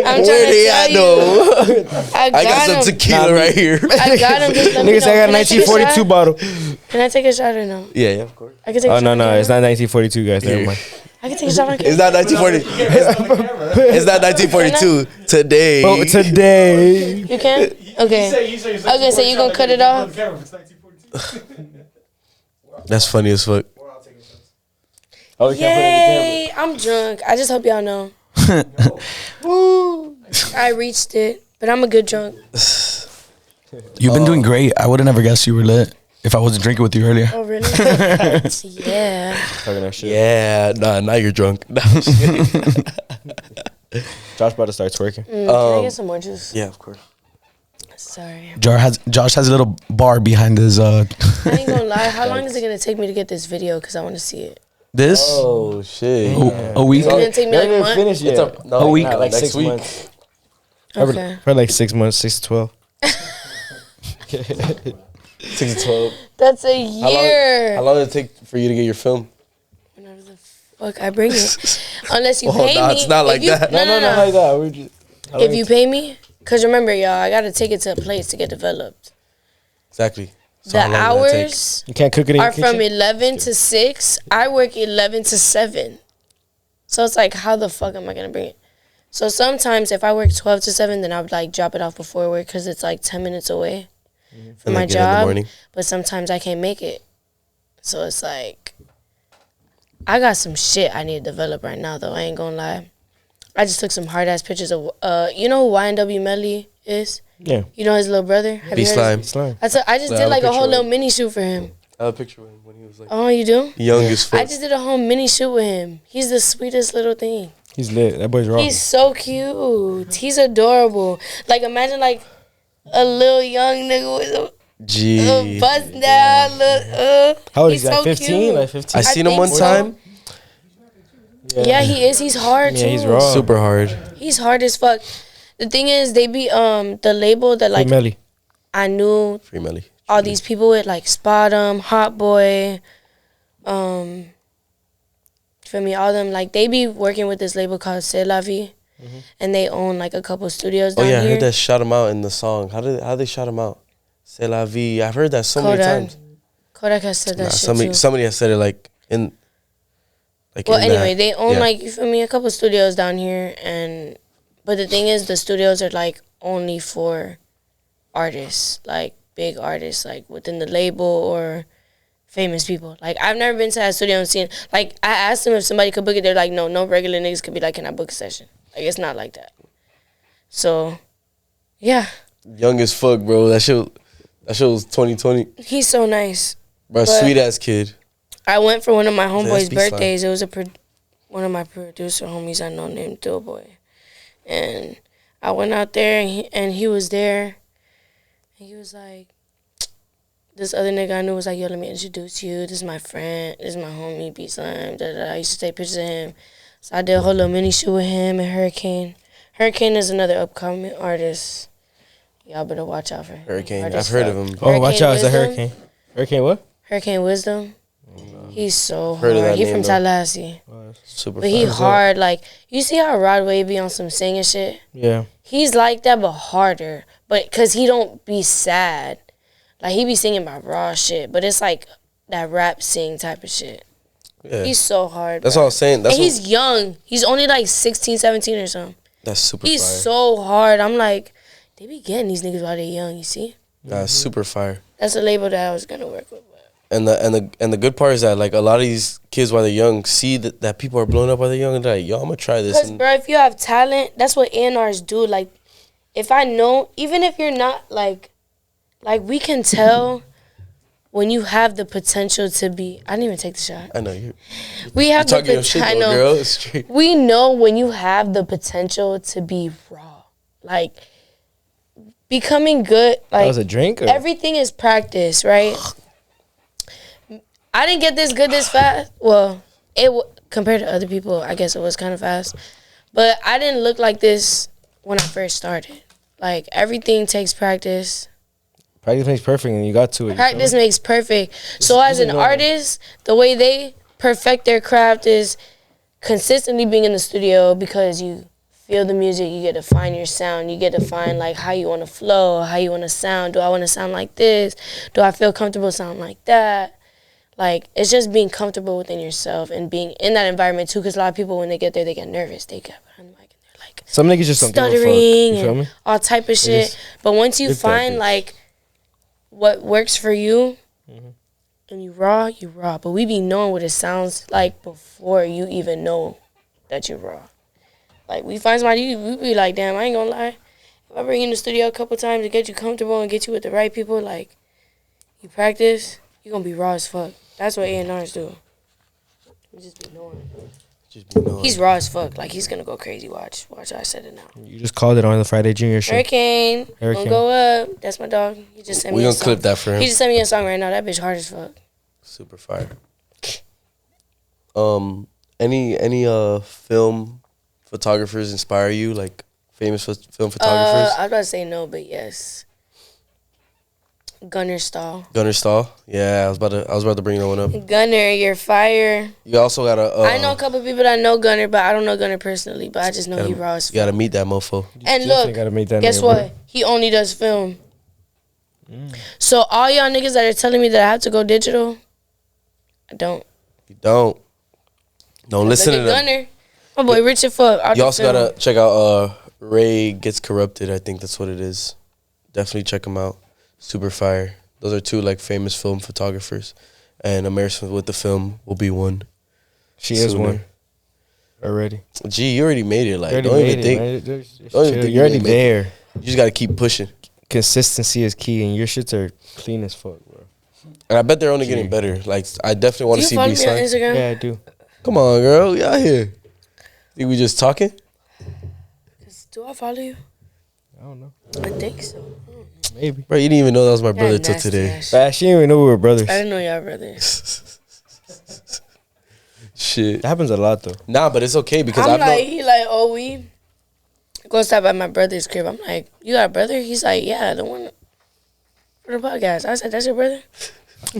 trying they to at, tell you. though? I I got some them. tequila right here. I got them. Just let me Niggas, know. I got a Can I take a 1942 shot? bottle. Can I take a shot or no? Yeah, of course. I can take a Oh shot. no, on no, camera? it's not 1942, guys. Never mind. I can take a shot on It's camera. not 1940. It's not 1942 today. Oh, today. You can? Okay. I was gonna say, you gonna cut it off? That's funny as fuck. Oh, we can't put it in the Yay! I'm drunk. I just hope y'all know. I reached it, but I'm a good drunk. You've been doing great. I would have never guessed you were lit if I wasn't drinking with you earlier. Oh, really? Yeah. Talking that shit. Yeah, nah, now you're drunk. Nah, I'm just kidding. Josh about to start twerking. Can I get some more juice? Yeah, of course. Sorry. Josh has a little bar behind his I ain't gonna lie. How long is it gonna take me to get this video? Because I want to see it. this Oh shit. a week. It's gonna take me like a month. Finished yet. It's a week. nah, like next 6 week. months. Okay. Probably like 6 months, 6 to 12. 6 to 12. That's a year. How long did it take for you to get your film? Whenever the fuck I bring it. Unless you Oh, pay nah, me. it's not If like you- that. No, no, not no. like that. We're just, If you pay me, because remember, y'all, I got to take it to a place to get developed. Exactly. So The how long did that take? hours you can't cook it in are your kitchen? from 11 to 6. I work 11 to 7. So it's like, how the fuck am I going to bring it? So sometimes if I work 12 to 7, then I would like drop it off before work because it's like 10 minutes away. for And my I get in the job, morning. but sometimes I can't make it. So it's like, I got some shit I need to develop right now, though. I ain't gonna lie. I just took some hard ass pictures of, you know who YNW Melly is? Yeah. You know his little brother? Have B you heard Slime. his- I just Yeah, I did have a like a picture whole of little him. mini shoot for him. I have a picture of him when he was like Oh, you do? young as fuck. I just did a whole mini shoot with him. He's the sweetest little thing. He's lit. That boy's raw. He's so cute. He's adorable. Like, imagine like a little young nigga with a Gee. bust down. How old is he's he? Like so 15? cute. Like 15? I seen him think one so. time. Yeah, he is. He's hard too. Yeah, he's raw. Super hard. He's hard as fuck. The thing is, they be the label that like Melly. I knew Free Melly. all these people with, like Spot'em, Hot Boy, for me, all them, like, they be working with this label called C'est La Vie, and they own like a couple studios Oh down yeah, I here. heard that shot him out in the song. How they shot him out? C'est la vie. I've heard that so many times. Kodak has said that Nah, shit too. somebody has said it like in. Like Well, in anyway, that. they own Yeah. like, you feel me, a couple studios down here, but the thing is, the studios are like only for artists, like big artists, like within the label or famous people. Like, I've never been to that studio and seen, like, I asked them if somebody could book it. They're like, no regular niggas could be like, can I book a session? Like, it's not like that. So, yeah, Young as fuck, bro. That shit was 2020. he's so nice. Bro, But- sweet ass kid. I went for one of my homeboys' SB Slime. birthdays. It was one of my producer homies I know named Doughboy. And I went out there, and he was there. And he was like, this other nigga I knew was like, yo, let me introduce you. This is my friend. This is my homie, B Slime. I used to take pictures of him. So I did a whole little mini shoot with him and Hurricane. Hurricane is another upcoming artist. Y'all better watch out for him. Hurricane. Hard I've as heard fuck. of him. Oh, watch out. It's a Wisdom. hurricane. Hurricane what? Hurricane Wisdom. He's so Heard of hard. that He name, from though. Tallahassee. Super. But he fire. hard. Like, you see how Rodway be on some singing shit? Yeah. He's like that, but harder. But because he don't be sad. Like, he be singing about raw shit. But it's like that rap sing type of shit. Yeah. He's so hard. That's bro. what I was saying. That's And what, he's young. He's only like 16, 17 or something. that's super He's fire. so hard. I'm like, they be getting these niggas while they young, you see? That's super fire. That's a label that I was going to work with. And the good part is that like a lot of these kids while they're young see that people are blowing up while they're young and they're like, yo, I'm gonna try this. Because, And bro, if you have talent, that's what A&Rs do. Like, if I know, even if you're not, like we can tell when you have the potential to be, I didn't even take the shot. I know you're We have the talking your shit potential, though, I know. girl. It's straight. We know when you have the potential to be raw. Like, becoming good, That like, was a drink? Or? everything is practice, right? I didn't get this good this fast. Well, compared to other people, I guess it was kind of fast. But I didn't look like this when I first started. Like, everything takes practice. Practice makes perfect, and you got to it. Practice makes perfect. So as an artist, the way they perfect their craft is consistently being in the studio, because you feel the music, you get to find your sound, you get to find like how you want to flow, how you want to sound. Do I want to sound like this? Do I feel comfortable sounding like that? Like, it's just being comfortable within yourself and being in that environment too, because a lot of people, when they get there, they get nervous. They get behind the mic and they're like Some niggas just don't give a fuck. stuttering You feel me? and all type of shit. just But once you live that find bitch. like what works for you, Mm-hmm. and you raw. But we be knowing what it sounds like before you even know that you're raw. Like, we find somebody, we be like, damn, I ain't gonna lie. If I bring you in the studio a couple times to get you comfortable and get you with the right people, like, you practice, you're gonna be raw as fuck. That's what A&Rs do. We just be knowing. Just be knowing. He's raw as fuck. Like, he's gonna go crazy. Watch, I said it now. You just called it on the Friday Junior show. Hurricane, Hurricane. gonna go up. That's my dog. He just sent me We a gonna song. clip that for him. He just sent me a song right now. That bitch hard as fuck. Super fire. Any film photographers inspire you? Like famous film photographers? I was about to say no, but yes. Gunner Stall. Gunnar Stahl. Yeah, I was about to bring that one up. Gunner, you're fire. You also gotta. I know a couple people that know Gunner, but I don't know Gunner personally. But I just know he raw as You gotta fuck. meet that mofo. And Definitely look, gotta make that guess nigga what? work. He only does film. So all y'all niggas that are telling me that I have to go digital, I don't. You don't listen Look to at them. Gunner. My boy rich as fuck. out You the also film. gotta check out Ray Gets Corrupted. I think that's what it is. Definitely check him out. super fire. Those are two like famous film photographers, and Amaris with the film will be one. She is sooner. one already. Gee, you already made it. Like, You already don't made even it, think. man. Just don't even chill. think You're you already made it. there. You just gotta keep pushing. Consistency is key, and your shits are clean as fuck, bro. And I bet they're only getting better. Like, I definitely want Do to you see follow B me on slime. Instagram? Yeah, I do. Come on, girl, we out here. Think we just talking? Do I follow you? I don't know. I think so. Maybe. Bro, you didn't even know that was my brother Yeah, till nasty today. ass. But she didn't even know we were brothers. I didn't know y'all brothers. Shit. That happens a lot, though. Nah, but it's okay because I'm I've like, known. he like, oh, we go stop at my brother's crib. I'm like, you got a brother? He's like, yeah, the one for the podcast. I said, that's your brother?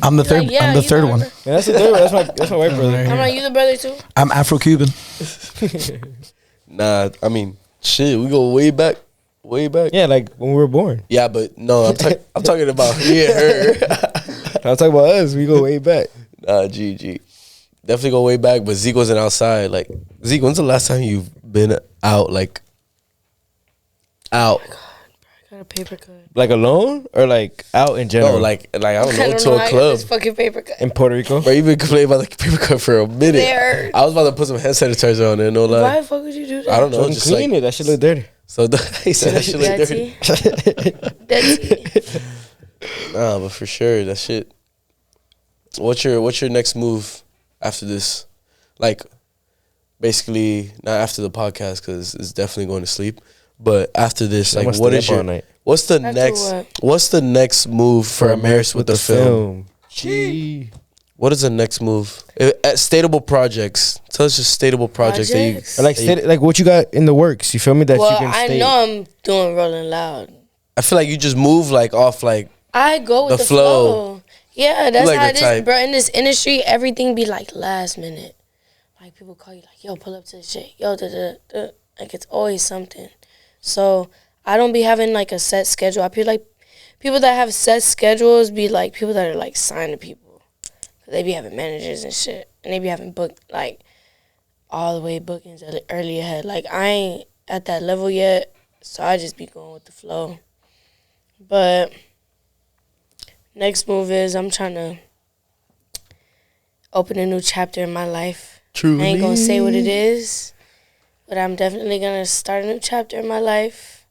I'm the He's like, third. yeah, I'm the you third got a one. brother. Yeah, that's the third one. That's my white brother. I'm like, you the brother too? I'm Afro-Cuban. Nah, I mean, shit, we go way back. Way back. Yeah, like when we were born. Yeah, but no, I'm talking about me and her. I'm talking about us. We go way back. Nah, GG. Definitely go way back, but Zeke wasn't outside. Like, Zeke, when's the last time you've been out, like, out? I got a paper cut. Like alone or like out in general? No, like I don't I know, don't to know. a I got club. this fucking paper cut. in Puerto Rico. Bro, you been complaining about the paper cut for a minute. There. I was about to put some hand sanitizer on there, no lie. Why the fuck would you do that? I don't know, So just clean like, it. That shit look dirty. so he said that shit look dirty. Dirty. Nah, but for sure, that shit. What's your next move after this? Like, basically, not after the podcast because it's definitely going to sleep. But after this, I'm like, gonna what stay is up all your night. what's the After next what? what's the next move for Amaris with the film? Gee. What is the next move? At Stateable Projects. Tell us just Stateable Projects. Projects? Or like, like what you got in the works. You feel me? That you Well, can I stay. know I'm doing Rolling Loud. I feel like you just move like off like I go with The the, flow. flow. Yeah, that's like how the it is, type. bro. In this industry, everything be like last minute. Like people call you like, yo, pull up to the shit. Yo, da. Like it's always something. So I don't be having like a set schedule. I feel like people that have set schedules be like people that are like signed to people. They be having managers and shit. And they be having booked like all the way bookings early ahead. Like I ain't at that level yet. So I just be going with the flow. But next move is I'm trying to open a new chapter in my life. Truly. I ain't gonna say what it is, but I'm definitely gonna start a new chapter in my life.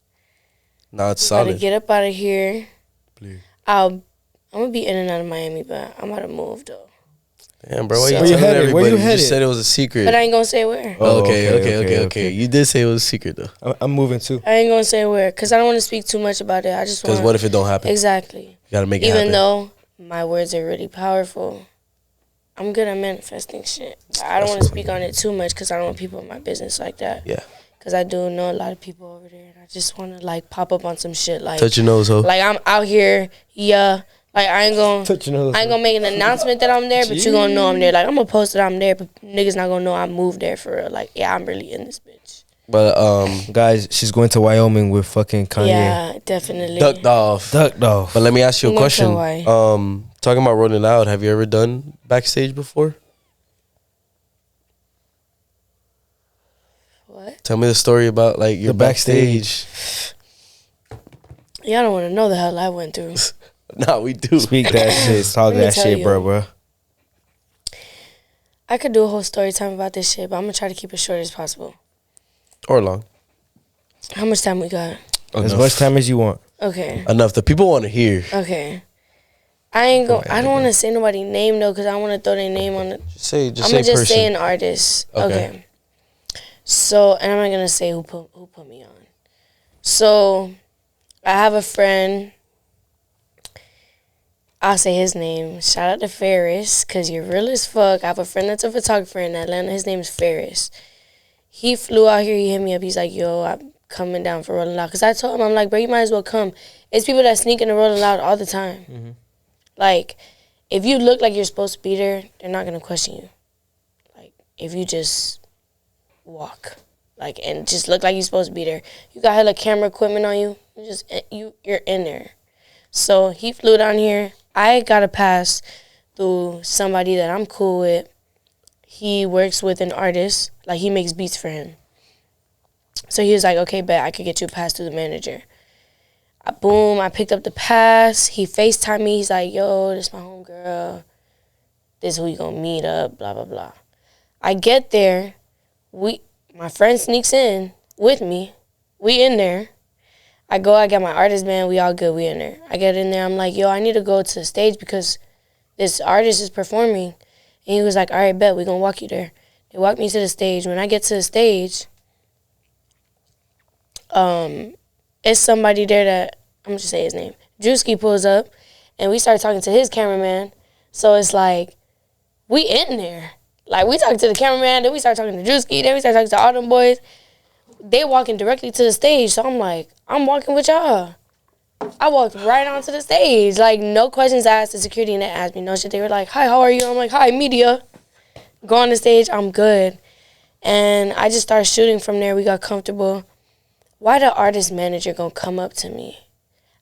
Nah, it's Gotta solid. get up out of here. Please. I'm gonna be in and out of Miami, but I'm about to move though. Damn, bro, why So- you Where you telling headed? everybody? Where you You headed? just said it was a secret. But I ain't gonna say where. Oh, Okay. You did say it was a secret though. I'm moving too. I ain't gonna say where, cause I don't want to speak too much about it. I just Because want. what if it don't happen? Exactly. You gotta make it Even happen. though my words are really powerful, I'm good at manifesting shit. But I don't want to speak on it too much because I don't want people in my business like that. Yeah. Because I do know a lot of people over there, and I just want to like pop up on some shit like, Touch your nose, ho. like I'm out here, yeah. Like I ain't gonna make an announcement that I'm there, but you gonna know I'm there. Like I'm gonna post that I'm there, but niggas not gonna know I moved there for real. Like yeah, I'm really in this bitch. But Guys, she's going to Wyoming with fucking Kanye. Yeah, definitely. ducked off. Ducked off. But let me ask you a I'm not question. sure why. Talking about Rolling Loud, have you ever done Backstage before? What? Tell me the story about like your The backstage. Y'all don't want to know the hell I went through. Nah, we do. Speak that shit. Talk Let me that tell shit, you. bro. I could do a whole story time about this shit, but I'm gonna try to keep it short as possible. Or long. How much time we got? As Enough. much time as you want. Okay. Enough. The people want to hear. Okay. I don't want to say nobody's name though, cause I don't want to throw their name on it. Just say I'm gonna just person. say an artist. Okay. Okay. So, and I'm not gonna say who put me on. So, I have a friend. I'll say his name. Shout out to Ferris, cause you're real as fuck. I have a friend that's a photographer in Atlanta. His name is Ferris. He flew out here. He hit me up. He's like, "Yo, I'm coming down for Rolling Loud." Cause I told him, I'm like, "Bro, you might as well come." It's people that sneak into Rolling Loud all the time. Mm-hmm. Like, if you look like you're supposed to be there, they're not gonna question you. Like, if you just walk, like, and just look like you're supposed to be there, you got hella camera equipment on you. You're in there. So he flew down here. I got a pass through somebody that I'm cool with. He works with an artist, like he makes beats for him. So he was like, "Okay, bet I could get you a pass through the manager." Boom, I picked up the pass. He FaceTimed me. He's like, yo, this my homegirl. This who you gonna meet up, blah, blah, blah. I get there. My friend sneaks in with me. We in there. I got my artist band. We all good. We in there. I get in there. I'm like, yo, I need to go to the stage because this artist is performing. And he was like, all right, bet. We gonna walk you there. They walked me to the stage. When I get to the stage, it's somebody there that, I'm just say his name. Drewski pulls up, and we start talking to his cameraman. So it's like, we in there. Like, we talk to the cameraman, then we start talking to Drewski, then we start talking to all them boys. They walking directly to the stage, so I'm like, I'm walking with y'all. I walked right onto the stage. Like, no questions asked. The security didn't ask me no shit. They were like, hi, how are you? I'm like, hi, media. Go on the stage, I'm good. And I just started shooting from there. We got comfortable. Why the artist manager gonna come up to me?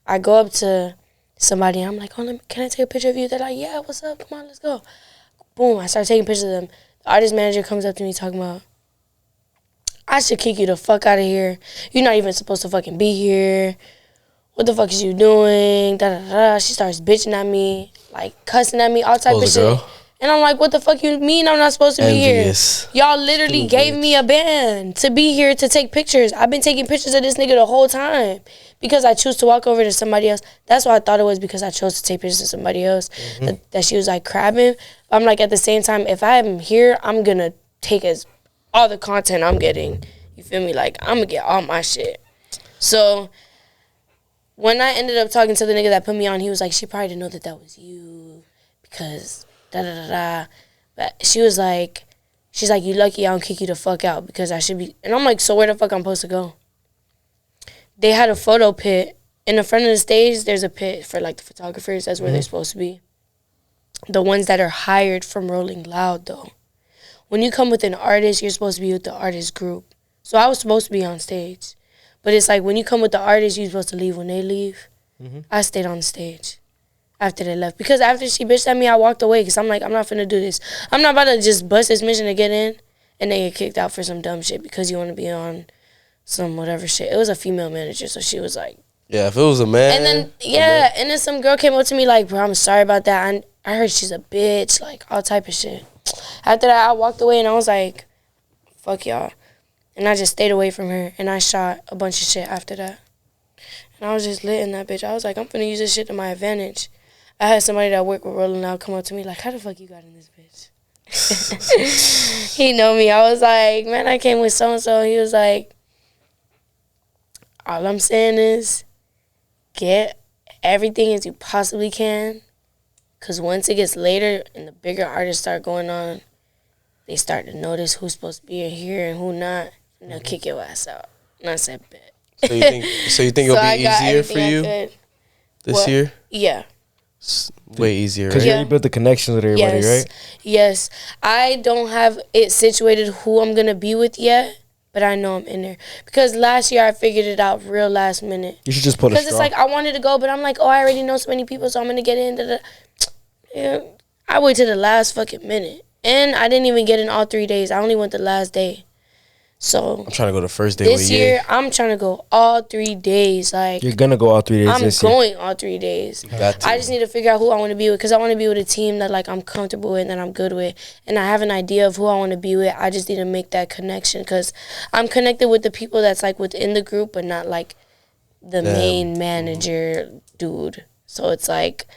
I go up to somebody, and I'm like, oh, can I take a picture of you? They're like, yeah, what's up? Come on, let's go. Boom, I start taking pictures of them. The artist manager comes up to me talking about, I should kick you the fuck out of here. You're not even supposed to fucking be here. What the fuck is you doing? Da, da, da. She starts bitching at me, like cussing at me, all type of shit. Girl. And I'm like, what the fuck you mean I'm not supposed to Envious. be here? Y'all literally gave me a band to be here to take pictures. I've been taking pictures of this nigga the whole time because I choose to walk over to somebody else. That's what I thought it was, because I chose to take pictures of somebody else. That she was like crabbing. I'm like, at the same time, if I'm here, I'm going to take all the content I'm getting. You feel me? Like, I'm going to get all my shit. So when I ended up talking to the nigga that put me on, he was like, she probably didn't know that was you because da-da-da-da. But she was like, she's like, you lucky I don't kick you the fuck out because I should be. And I'm like, so where the fuck I'm supposed to go? They had a photo pit. In the front of the stage, there's a pit for, like, the photographers. That's where they're supposed to be. The ones that are hired from Rolling Loud, though. When you come with an artist, you're supposed to be with the artist group. So I was supposed to be on stage. But it's like, when you come with the artist, you're supposed to leave when they leave. I stayed on the stage after they left. Because after she bitched at me, I walked away because I'm like, I'm not finna do this. I'm not about to just bust this mission to get in and then get kicked out for some dumb shit because you want to be on some whatever shit. It was a female manager, so she was like. Yeah, if it was a man. And then, yeah, and then some girl came up to me like, bro, I'm sorry about that. I heard she's a bitch, like, all type of shit. After that, I walked away and I was like, fuck y'all. And I just stayed away from her and I shot a bunch of shit after that. And I was just lit in that bitch. I was like, I'm finna use this shit to my advantage. I had somebody that worked with Rolling Loud come up to me like, how the fuck you got in this bitch? He know me. I was like, man, I came with so-and-so. He was like, all I'm saying is get everything as you possibly can, because once it gets later and the bigger artists start going on, they start to notice who's supposed to be in here and who not, and they'll kick your ass out. And I said, bet. So you think it'll be easier for you this year? Yeah. Way easier, Because right? you already built the connections with everybody, Yes. right? Yes. I don't have it situated who I'm going to be with yet, but I know I'm in there. Because last year I figured it out real last minute. You should just pull a Because straw. it's like I wanted to go, but I'm like, oh, I already know so many people, so I'm going to get in. Yeah, I waited to the last fucking minute. And I didn't even get in all 3 days. I only went the last day. So I'm trying to go the first day this with year, I'm trying to go all 3 days. Like, You're going to go all 3 days I'm this year. going all 3 days. Got to. I just need to figure out who I want to be with, because I want to be with a team that, like, I'm comfortable with and that I'm good with. And I have an idea of who I want to be with. I just need to make that connection, because I'm connected with the people that's, like, within the group, but not, like, the main manager dude. So it's, like,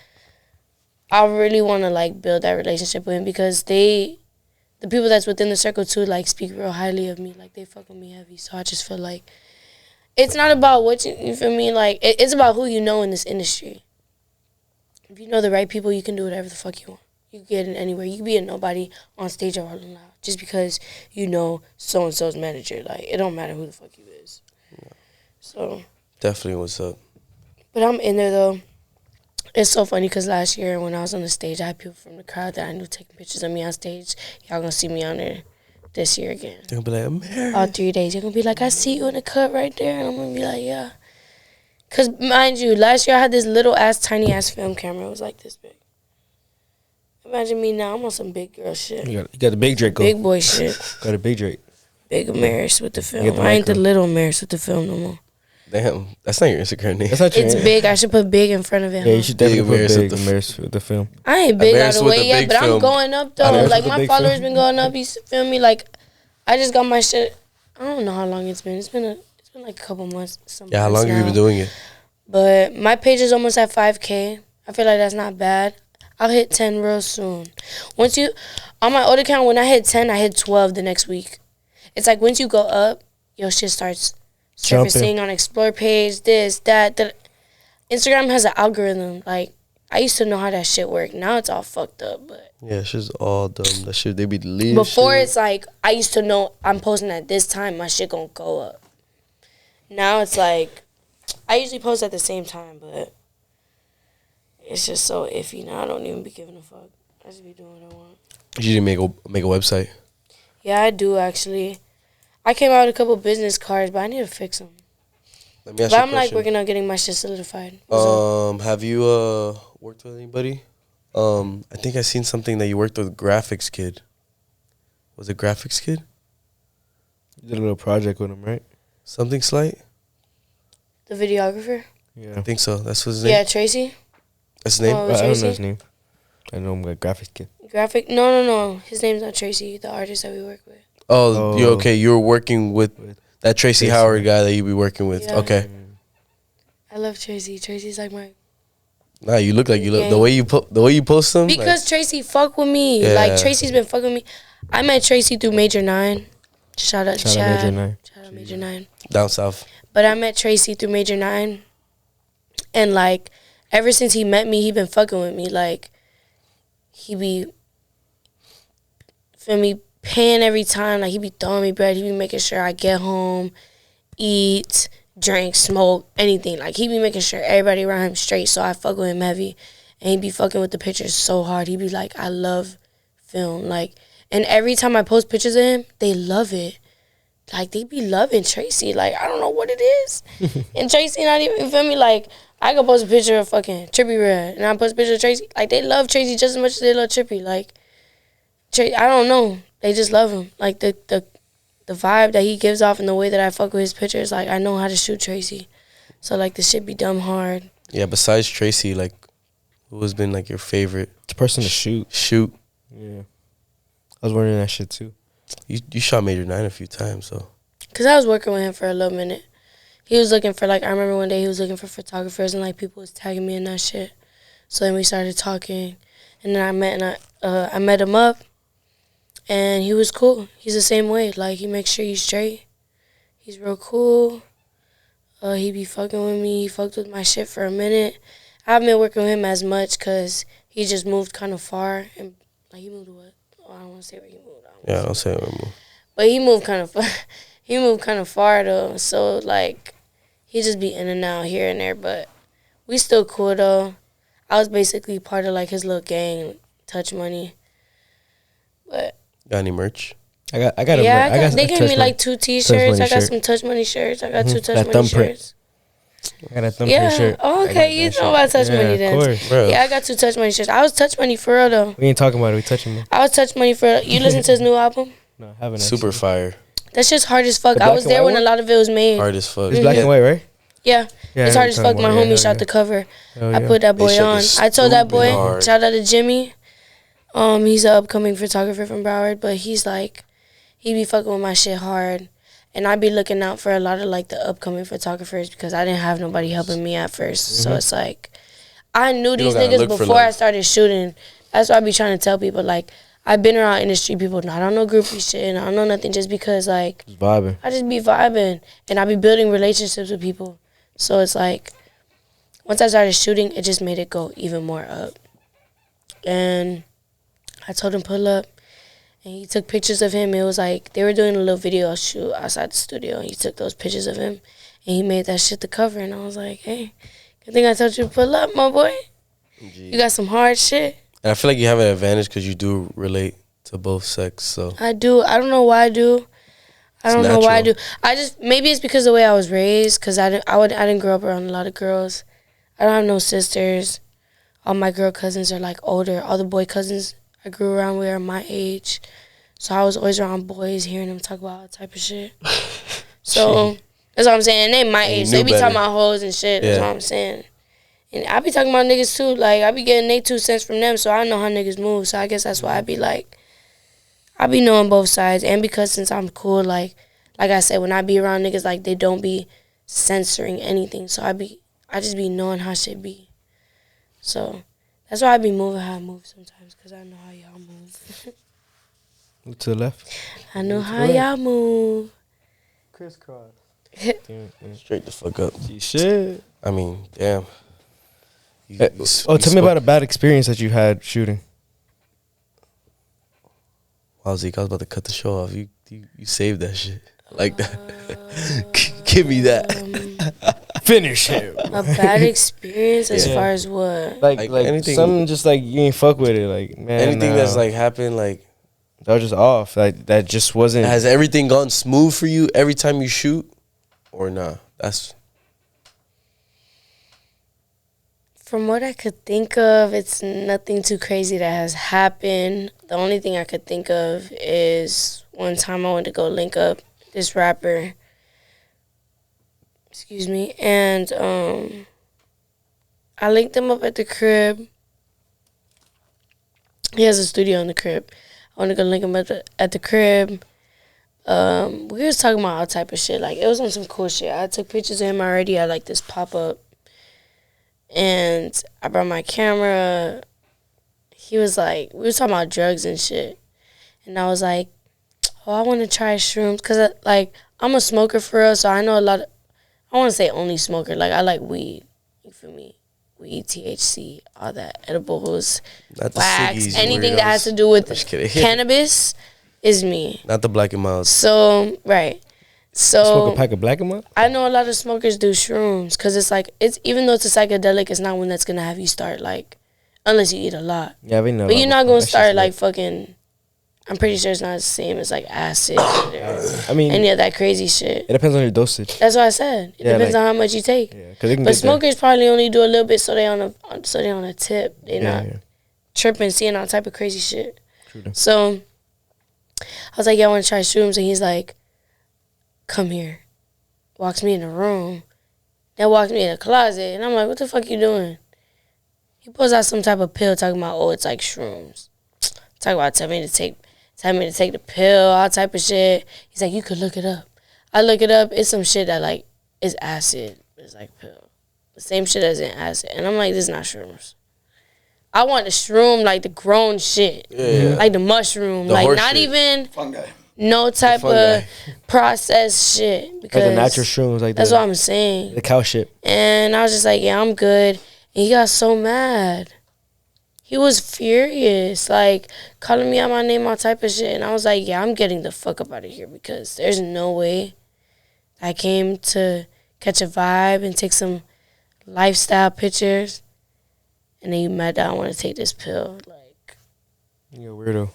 I really want to, like, build that relationship with him, because the people that's within the circle, too, like, speak real highly of me. Like, they fuck with me heavy. So I just feel like it's not about what you feel me? Like, it's about who you know in this industry. If you know the right people, you can do whatever the fuck you want. You can get in anywhere. You can be a nobody on stage or Rolling Loud just because you know so-and-so's manager. Like, it don't matter who the fuck you is. Yeah. So. Definitely what's up. But I'm in there, though. It's so funny because last year when I was on the stage, I had people from the crowd that I knew taking pictures of me on stage. Y'all gonna see me on there this year again. They're gonna be like, Amaris. All 3 days. You're gonna be like, I see you in the cut right there. And I'm gonna be like, yeah. Because, mind you, last year I had this little ass, tiny ass film camera. It was like this big. Imagine me now. I'm on some big girl shit. You got the big Draco. Big boy shit. Got a big Drake. Big Amaris with the You film. get the I ain't the micro. little Amaris with the film no more. Damn, that's not your Instagram name. That's not your It's big. I should put big in front of it. Yeah, huh? you should definitely Big put Amaris big with the Amaris with the film. I ain't big all Amaris the with way the yet, big but I'm film. going up though. Amaris Like with the my big followers film. been going up. You feel me? Like I just got my shit. I don't know how long it's been. It's been like a couple months. Yeah, how long have you been doing it? But my page is almost at 5K. I feel like that's not bad. I'll hit 10 real soon. Once you on my old account, when I hit 10, I hit 12 the next week. It's like once you go up, your shit starts surfacing on Explore page, this, that. Instagram has an algorithm. Like, I used to know how that shit worked. Now it's all fucked up. But Yeah, shit's all dumb. That shit, they be deleting before shit. it's like, I used to know I'm posting at this time, my shit gonna go up. Now it's like, I usually post at the same time, but it's just so iffy now. I don't even be giving a fuck. I just be doing what I want. You need to make a website. Yeah, I do actually. I came out with a couple business cards, but I need to fix them. Let me ask But you a I'm like question. working on getting my shit solidified. What's up? Have you worked with anybody? I think I seen something that you worked with Graphics Kid. Was it Graphics Kid? You did a little project with him, right? Something slight? The videographer? Yeah. I think so. That's what his name. Yeah, Tracy. That's his name. Oh, I don't Tracy? know his name. I know him like graphics kid. Graphic? No. His name's not Tracy, the artist that we work with. Oh, you Oh. okay? You were working with that Tracy Tracy. Howard guy that you be working with. Yeah. Okay. I love Tracy. Tracy's like my... Nah, you look like you look Yeah. the way you post them. Because Tracy fuck with me. Yeah. Like, Tracy's been fucking with me. I met Tracy through Major 9. Shout out Shout out Chad. Major 9. Shout out Major 9. down south. But I met Tracy through Major 9. And, like, ever since he met me, he been fucking with me. Like, he be, feel me, paying every time. Like, he be throwing me bread. He be making sure I get home, eat, drink, smoke, anything. Like, he be making sure everybody around him straight, so I fuck with him heavy. And he be fucking with the pictures so hard. He be like, I love film. Like, and every time I post pictures of him, they love it. Like, they be loving Tracy. Like, I don't know what it is. And Tracy not even, you feel me? Like, I could post a picture of fucking Trippy Red, and I post a picture of Tracy. Like, they love Tracy just as much as they love Trippy. Like, I don't know. They just love him. Like, the vibe that he gives off and the way that I fuck with his pictures, like, I know how to shoot Tracy. So, like, the shit be dumb hard. Yeah. Besides Tracy, like, who has been like your favorite It's a person to shoot. shoot? Yeah. I was wondering that shit too. You shot Major 9 a few times, so. Because I was working with him for a little minute. He was looking for, like, I remember one day he was looking for photographers and, like, people was tagging me in that shit. So then we started talking. And then I met him up. And he was cool. He's the same way. Like, he makes sure he's straight. He's real cool. He be fucking with me. He fucked with my shit for a minute. I haven't been working with him as much because he just moved kind of far. And, like, he moved to what? Oh, I don't want to say where he moved. Yeah, don't say it anymore. But he moved kind of he moved kind of far though. So like he just be in and out here and there, but we still cool though. I was basically part of like his little gang, Touch Money. But Got any merch? I got a yeah, I got they a gave Touch me Money- like 2 Touch T-shirts. Money I got shirt. some Touch Money shirts. I got 2 Touch That Money thumbprint. shirts. I got a thumbprint Yeah. shirt. Oh, I got okay, you that know shit. about Touch Yeah, Money of then. course. Bro. Yeah, I got 2 Touch Money shirts. I was Touch Money for real though. We ain't talking about it. We touching it. I was Touch Money for real. You listen to his new album? No, I haven't. Super actually. fire. That shit's hard as fuck. The I black was and there white when one? a lot of it was made. Hard as fuck. It's black Yeah. and white, right? Yeah. Yeah, It's I hard know as what fuck. you're My talking about. homie Yeah, shot yeah. the cover. Hell I yeah. put that They boy shit on. is I told that stupid boy, hard. shout out to Jimmy. He's an upcoming photographer from Broward, but he's like, he be fucking with my shit hard. And I be looking out for a lot of like the upcoming photographers because I didn't have nobody helping me at first. So it's like, I knew these don't gotta niggas look for before love. I started shooting. That's why I be trying to tell people, like, I've been around industry people, I don't know groupie shit, and I don't know nothing just because, like, Just vibing. I just be vibing and I be building relationships with people. So it's like, once I started shooting, it just made it go even more up. And I told him pull up, and he took pictures of him. It was like they were doing a little video shoot outside the studio, and he took those pictures of him, and he made that shit the cover. And I was like, hey, good thing I told you to pull up, my boy. You got some hard shit. And I feel like you have an advantage because you do relate to both sex. So I do. I don't know why I do. I don't know why I do. natural. I just, maybe it's because of the way I was raised, because I didn't grow up around a lot of girls. I don't have no sisters. All my girl cousins are like older. All the boy cousins I grew around with are my age. So I was always around boys, hearing them talk about all type of shit. So That's what I'm saying. They my And you age. knew They be better. talking about hoes and shit. That's Yeah. what I'm saying. And I be talking about niggas too. Like, I be getting they 2 cents from them, so I know how niggas move. So I guess that's why I be like, I be knowing both sides. And because since I'm cool, like I said, when I be around niggas, like, they don't be censoring anything. So I just be knowing how shit be. So that's why I be moving how I move sometimes, because I know how y'all move. Move to the left. I know how y'all move. Crisscross. Straight the fuck up. Shit. I mean, damn. Tell me about a bad experience that you had shooting. Wow, Zeke, I was about to cut the show off. You saved that shit. I like that. Give me that. Finish it. A bad experience as Yeah. far as what? Like anything- something just like you ain't fuck with it. Like, man, Anything that's like happened, like, that was just off. Like, that just wasn't. has everything gone smooth for you every time you shoot? Or nah? That's From what I could think of, it's nothing too crazy that has happened. The only thing I could think of is one time I went to go link up this rapper. Excuse me. And I linked him up at the crib. He has a studio in the crib. I want to go link him at the crib. We was talking about all type of shit. Like, it was on some cool shit. I took pictures of him already. I like this pop-up. And I brought my camera. He was like, we was talking about drugs and shit. And I was like, oh, I want to try shrooms. Because, like, I'm a smoker for real, so I know a lot of, I want to say only smoker. Like, I like weed. You feel me? Weed, THC, all that. Edibles, not the wax, ciggies, you anything that has weirdos. to do with Just kidding. cannabis is me. Not the black and mild. So, right. Smoke So a pack of black and white? I know a lot of smokers do shrooms because it's like, it's even though it's a psychedelic, it's not one that's gonna have you start like, unless you eat a lot. Yeah, we know. But you're not gonna That shit's start lit. like fucking. I'm pretty sure it's not the same as like acid or I mean, any of that crazy shit. it depends on your dosage. That's what I said. It Yeah, depends like- on how much you take. Yeah, because it can But get there. smokers probably only do a little bit so they on a tip. They Yeah, not yeah. tripping, seeing all type of crazy shit. True that. So I was like, yeah, I want to try shrooms, and he's like, come here. Walks me in the room, then walks me in the closet, and I'm like, what the fuck you doing? He pulls out some type of pill talking about, oh, it's like shrooms. Talking about tell me to take the pill, all type of shit. He's like, you could look it up. I look it up, it's some shit that like is acid. It's like pill. The same shit as in acid. And I'm like, this is not shrooms. I want the shroom, like the grown shit. Yeah. Like the mushroom. The like horse not shit. even Fungi. no type fungi. of processed shit. Because Like the natural shrooms, like that's the, what I'm saying. the cow shit. And I was just like, yeah, I'm good. And he got so mad. He was furious, like calling me out my name, all type of shit. And I was like, yeah, I'm getting the fuck up out of here because there's no way I came to catch a vibe and take some lifestyle pictures. And then you mad that I want to take this pill. Like, You're a weirdo.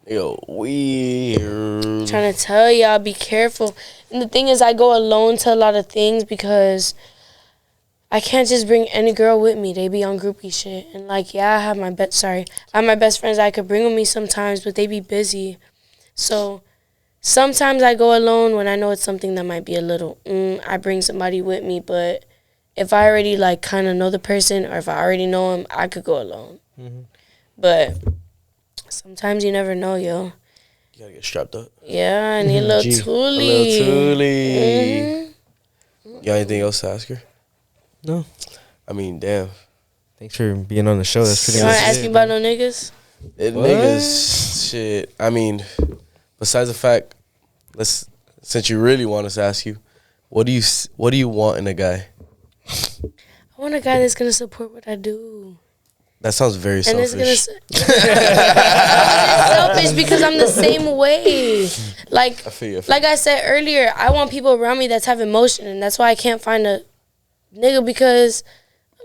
Yo, weird. trying to tell y'all, be careful. And the thing is, I go alone to a lot of things because I can't just bring any girl with me. They be on groupie shit. And like, yeah, I have my best friends I could bring with me sometimes, but they be busy. So sometimes I go alone when I know it's something that might be a little, I bring somebody with me. But if I already like kind of know the person or if I already know him, I could go alone. Mm-hmm. But sometimes you never know, yo. You gotta get strapped up. Yeah, I need a little G. A toolie. little toolie. Mhm. You got anything else to ask her? No. I mean, damn. Thanks for being on the show. That's pretty You much want to ask it, me bro. about no niggas? Niggas, shit. I mean, besides the fact, since you really want us to ask you, what do you want in a guy? I want a guy that's gonna support what I do. That sounds very And it's selfish. selfish because I'm the same way. Like, I feel you. like I said earlier, I want people around me that's have emotion, and that's why I can't find a nigga because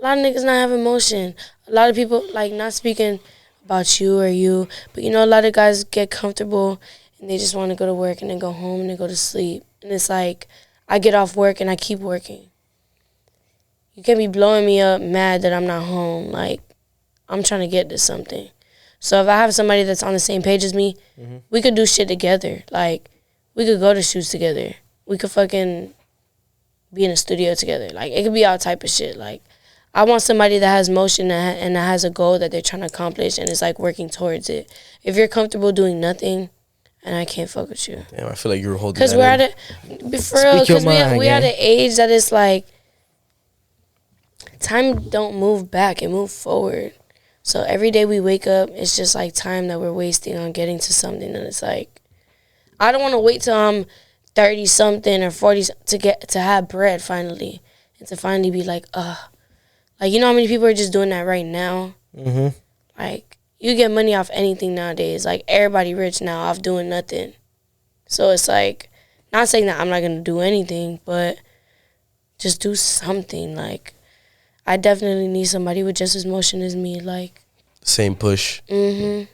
a lot of niggas not have emotion. A lot of people, like, not speaking about you or you, but you know, a lot of guys get comfortable and they just want to go to work and then go home and then go to sleep. And it's like, I get off work and I keep working. You can't be blowing me up mad that I'm not home. Like, I'm trying to get to something. So if I have somebody that's on the same page as me, we could do shit together. Like, we could go to shoots together. we could fucking be in a studio together. Like, it could be all type of shit. Like, I want somebody that has motion and that has a goal that they're trying to accomplish and is, like, working towards it. If you're comfortable doing nothing, and I can't fuck with you. Damn, I feel like you were holding because we're at a, for real, because we at an age that it's like, time don't move back, it move forward. So every day we wake up, it's just like time that we're wasting on getting to something. And it's like, I don't want to wait till I'm 30 something or 40 to have bread finally, and to finally be like, like, you know how many people are just doing that right now? Mm-hmm. Like, you get money off anything nowadays. Like, everybody rich now off doing nothing. So it's like, not saying that I'm not gonna do anything, but just do something. Like, I definitely need somebody with just as motion as me, like. Same push. Mm-hmm.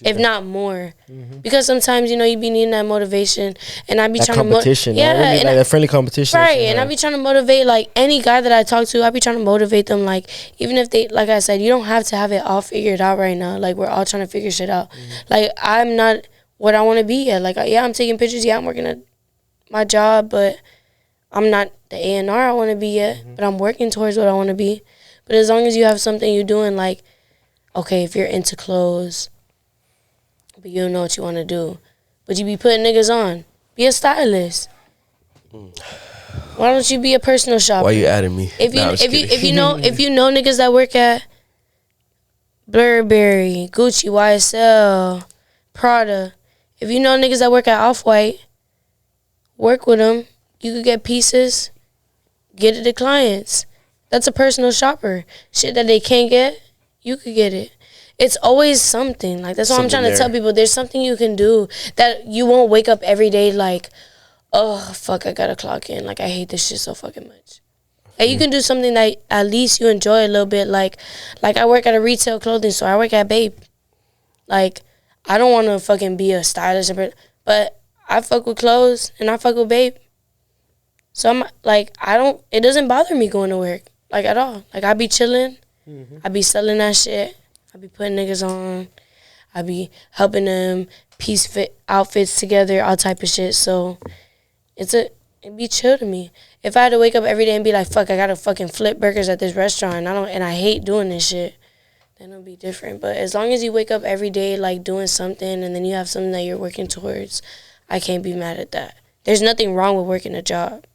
If not more. Mm-hmm. Because sometimes, you know, you be needing that motivation. And I be that trying competition. to motivate. Yeah. Like that friendly competition. Right. And I be trying to motivate, like, any guy that I talk to, I be trying to motivate them. Like, even if they, like I said, you don't have to have it all figured out right now. Like, we're all trying to figure shit out. Mm-hmm. Like, I'm not what I want to be yet. Like, yeah, I'm taking pictures. Yeah, I'm working at my job. But I'm not the A&R I want to be yet. Mm-hmm. But I'm working towards what I want to be. But as long as you have something you're doing, like, okay, if you're into clothes, but you don't know what you want to do, but you be putting niggas on, be a stylist. Why don't you be a personal shopper? Why you adding me? If you know niggas that work at Burberry, Gucci, YSL, Prada, if you know niggas that work at Off-White, work with them. You could get pieces, get it to clients. That's a personal shopper. Shit that they can't get, you could get it. It's always something. Like, that's what I'm trying to tell people. There's something you can do that you won't wake up every day like, oh, fuck, I gotta clock in. Like, I hate this shit so fucking much. And you can do something that at least you enjoy a little bit. Like I work at a retail clothing store. I work at Babe. Like, I don't want to fucking be a stylist, but I fuck with clothes and I fuck with Babe. So I'm like, it doesn't bother me going to work, like, at all. Like, I be chilling. Mm-hmm. I be selling that shit. I be putting niggas on. I be helping them piece fit outfits together, all type of shit. So it be chill to me. If I had to wake up every day and be like, fuck, I gotta fucking flip burgers at this restaurant, and I hate doing this shit, then it'll be different. But as long as you wake up every day like doing something, and then you have something that you're working towards, I can't be mad at that. There's nothing wrong with working a job.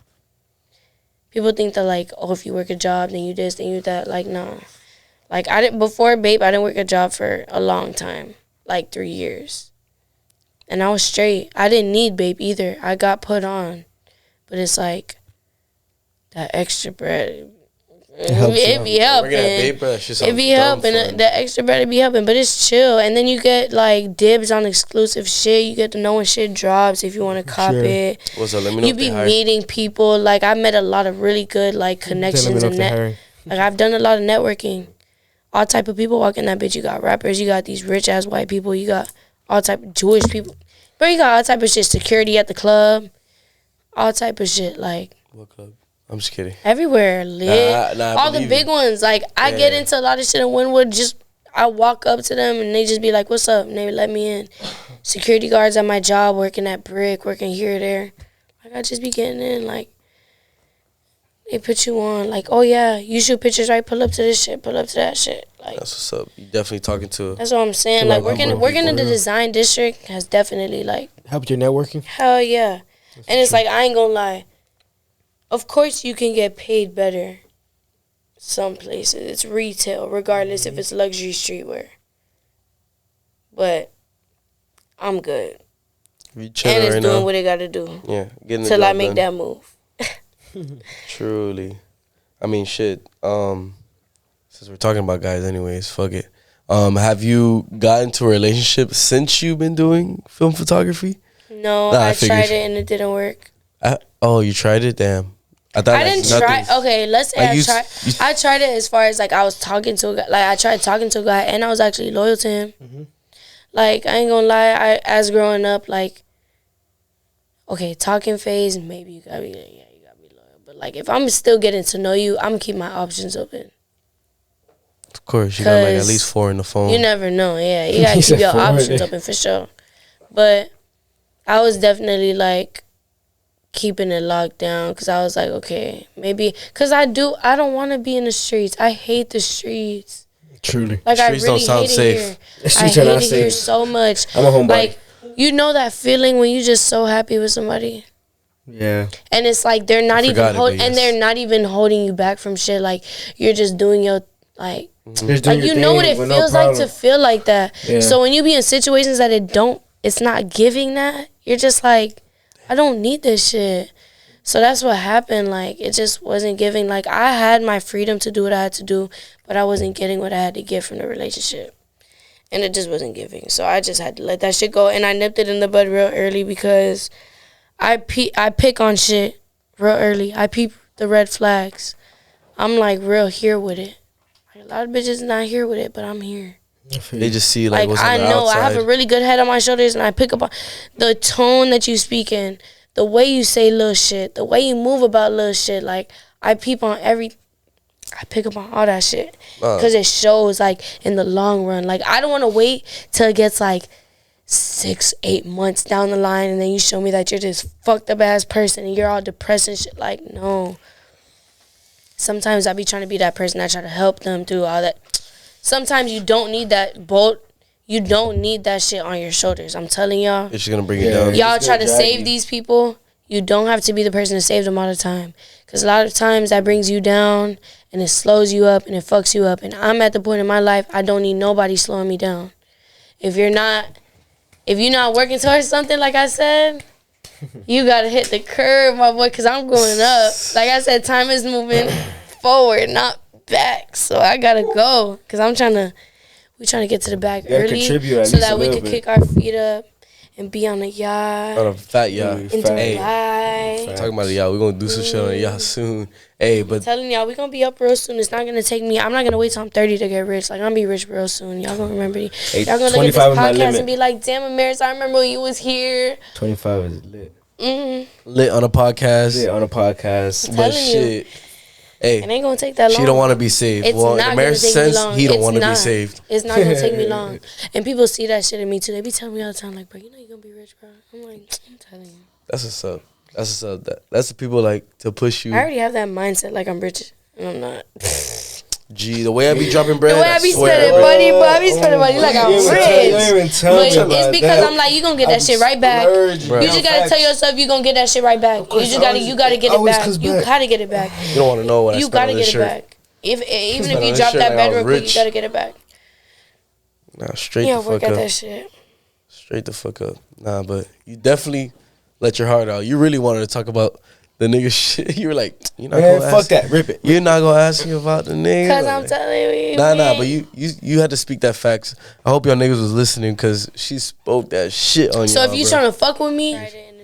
People think that, like, oh, if you work a job, then you this, then you that. Like, no. Like, before Babe, I didn't work a job for a long time, like 3 years. And I was straight. I didn't need Babe either. I got put on. But it's like, that extra bread, it be helping. It be helping. The extra bread, it be helping. But it's chill. And then you get, like, dibs on exclusive shit. You get to know when shit drops if you want to cop it. What's up? Let me know. You be meeting people. Like, I met a lot of really good, like, connections. And like, I've done a lot of networking. All type of people walk in that bitch. You got rappers. You got these rich-ass white people. You got all type of Jewish people. But you got all type of shit. Security at the club. All type of shit. Like, what club? I'm just kidding. Everywhere. Lit. All the big ones. Like, I get into a lot of shit in Wynwood. I walk up to them and they just be like, what's up? And they let me in. Security guards at my job, working at Brick, working here or there. Like, I just be getting in. Like, they put you on. Like, oh, yeah, you shoot pictures, right? Pull up to this shit. Pull up to that shit. Like, that's what's up. You definitely talking to. That's what I'm saying. Like, working in the design district has definitely, like, helped your networking? Hell yeah. That's and it's true. Like, I ain't gonna lie. Of course you can get paid better some places. It's retail, regardless if it's luxury streetwear. But I'm good. And it's right doing what it got to do. Yeah, getting the till job I make done. that move. Truly. I mean, shit. Since we're talking about guys anyways, fuck it. Have you gotten into a relationship since you've been doing film photography? No, I tried it and it didn't work. Oh, you tried it? Damn. I didn't try. Okay, let's say I tried it as far as, like, I was talking to a guy. Like, I tried talking to a guy and I was actually loyal to him. Mm-hmm. Like, I ain't gonna lie. As growing up, like, okay, talking phase, maybe you gotta be loyal. But, like, if I'm still getting to know you, I'm gonna keep my options open. Of course, you got, like, at least 4 in the phone. You never know. Yeah, you gotta keep your options open for sure. But I was definitely, like, keeping it locked down because I was like, okay, maybe because I don't want to be in the streets. I hate the streets. Truly. Like Streets I don't really sound hate safe. it here. The I streets are hate not it here safe. so much. I'm a homebody. Like you know that feeling when you just so happy with somebody. Yeah. And it's like they're not I even forgot it, but and yes. they're not even holding you back from shit. Like you're just doing your like Just doing like your you know thing what it with no feels like to problem. feel like that. Yeah. So when you be in situations that it's not giving that, you're just like, I don't need this shit. So that's what happened. Like it just wasn't giving. Like I had my freedom to do what I had to do, but I wasn't getting what I had to get from the relationship. And it just wasn't giving. So I just had to let that shit go. And I nipped it in the bud real early because I pick on shit real early. I peep the red flags. I'm like real here with it. Like, a lot of bitches not here with it, but I'm here. They just see like what's on I the know outside. I have a really good head on my shoulders, and I pick up on the tone that you speak in, the way you say little shit, the way you move about little shit. Like I pick up on all that shit because it shows like in the long run. Like I don't want to wait till it gets like 6-8 months down the line and then you show me that you're this fucked up ass person and you're all depressed and shit. Like no. Sometimes I be trying to be that person that try to help them through all that. Sometimes you don't need that bolt. You don't need that shit on your shoulders. I'm telling y'all. It's just gonna bring you down. Y'all It's try gonna to drag save you. these people. You don't have to be the person to save them all the time. Because a lot of times that brings you down and it slows you up and it fucks you up. And I'm at the point in my life, I don't need nobody slowing me down. If you're not working towards something, like I said, you got to hit the curb, my boy, because I'm going up. Like I said, time is moving forward, not back. So I got to go because we're trying to get to the back You gotta early contribute at so least that a we little could bit. kick our feet up and be on a yacht. On a fat yacht. In Fact. Dubai. Talking about the yacht, we're gonna do some shit on the yacht soon. Hey, but Telling y'all, we gonna be up real soon. It's not gonna take me. I'm not gonna wait till I'm 30 to get rich. Like I'm gonna be rich real soon. Y'all gonna remember me. Hey, Y'all gonna look at this 25 is my podcast limit. and be like, "Damn, Amaris, I remember when you was here." 25 is lit. lit on a podcast. Yeah, on a podcast. But telling you. shit. Hey, It ain't gonna take that long. she don't want to be saved. It's Well, in not the gonna marriage take me sense, long. he don't It's want to be not. saved. It's not gonna take me long. And people see that shit in me too. They be telling me all the time, like, "Bro, you know you gonna be rich, bro." I'm like, I'm telling you. That's what's up. That's what's up. That's the people like to push you. I already have that mindset, like I'm rich, and I'm not. Gee, the way I be dropping bread. The way I be swear, spending bro. money, bro, I be spending money like I'm You rich. don't even tell But me it's about because that. I'm like, you gonna get that shit right back. Bro. You just gotta tell yourself you gonna get that shit right back. You just gotta get it always back. comes You back. gotta get it back. You don't want to know what I You spent gotta on get this it shirt. back. Even Spent if on you this drop shirt that like I bed was real quick, you rich. gotta get it back. Nah, straight Yeah, the work fuck at up. that shit. Straight the fuck up. Nah, but you definitely let your heart out. You really wanted to talk about the nigga shit. You were like, you're not Man, gonna fuck ask. that. Rip it. You're not gonna ask me about the nigga. Cause I'm telling you, Nah, man. but you had to speak that facts. I hope y'all niggas was listening because she spoke that shit on you. So if you trying to fuck with me,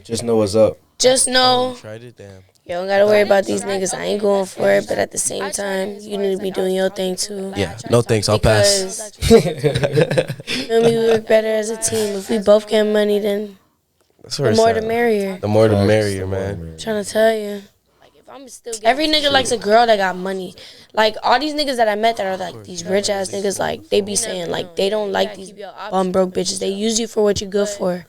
Just know what's up. just know tried it, damn. you don't gotta worry about these niggas. I ain't going for it, but at the same time, you need to be doing your thing too. Yeah, no thanks. I'll pass. Feel me, we work better as a team. If we both get money, then That's where the it's more at. the merrier. The more the merrier, man. I'm trying to tell you. Every nigga likes a girl that got money. Like all these niggas that I met that are like these rich ass niggas, like they be saying like they don't like these bum broke bitches. They use you for what you good for,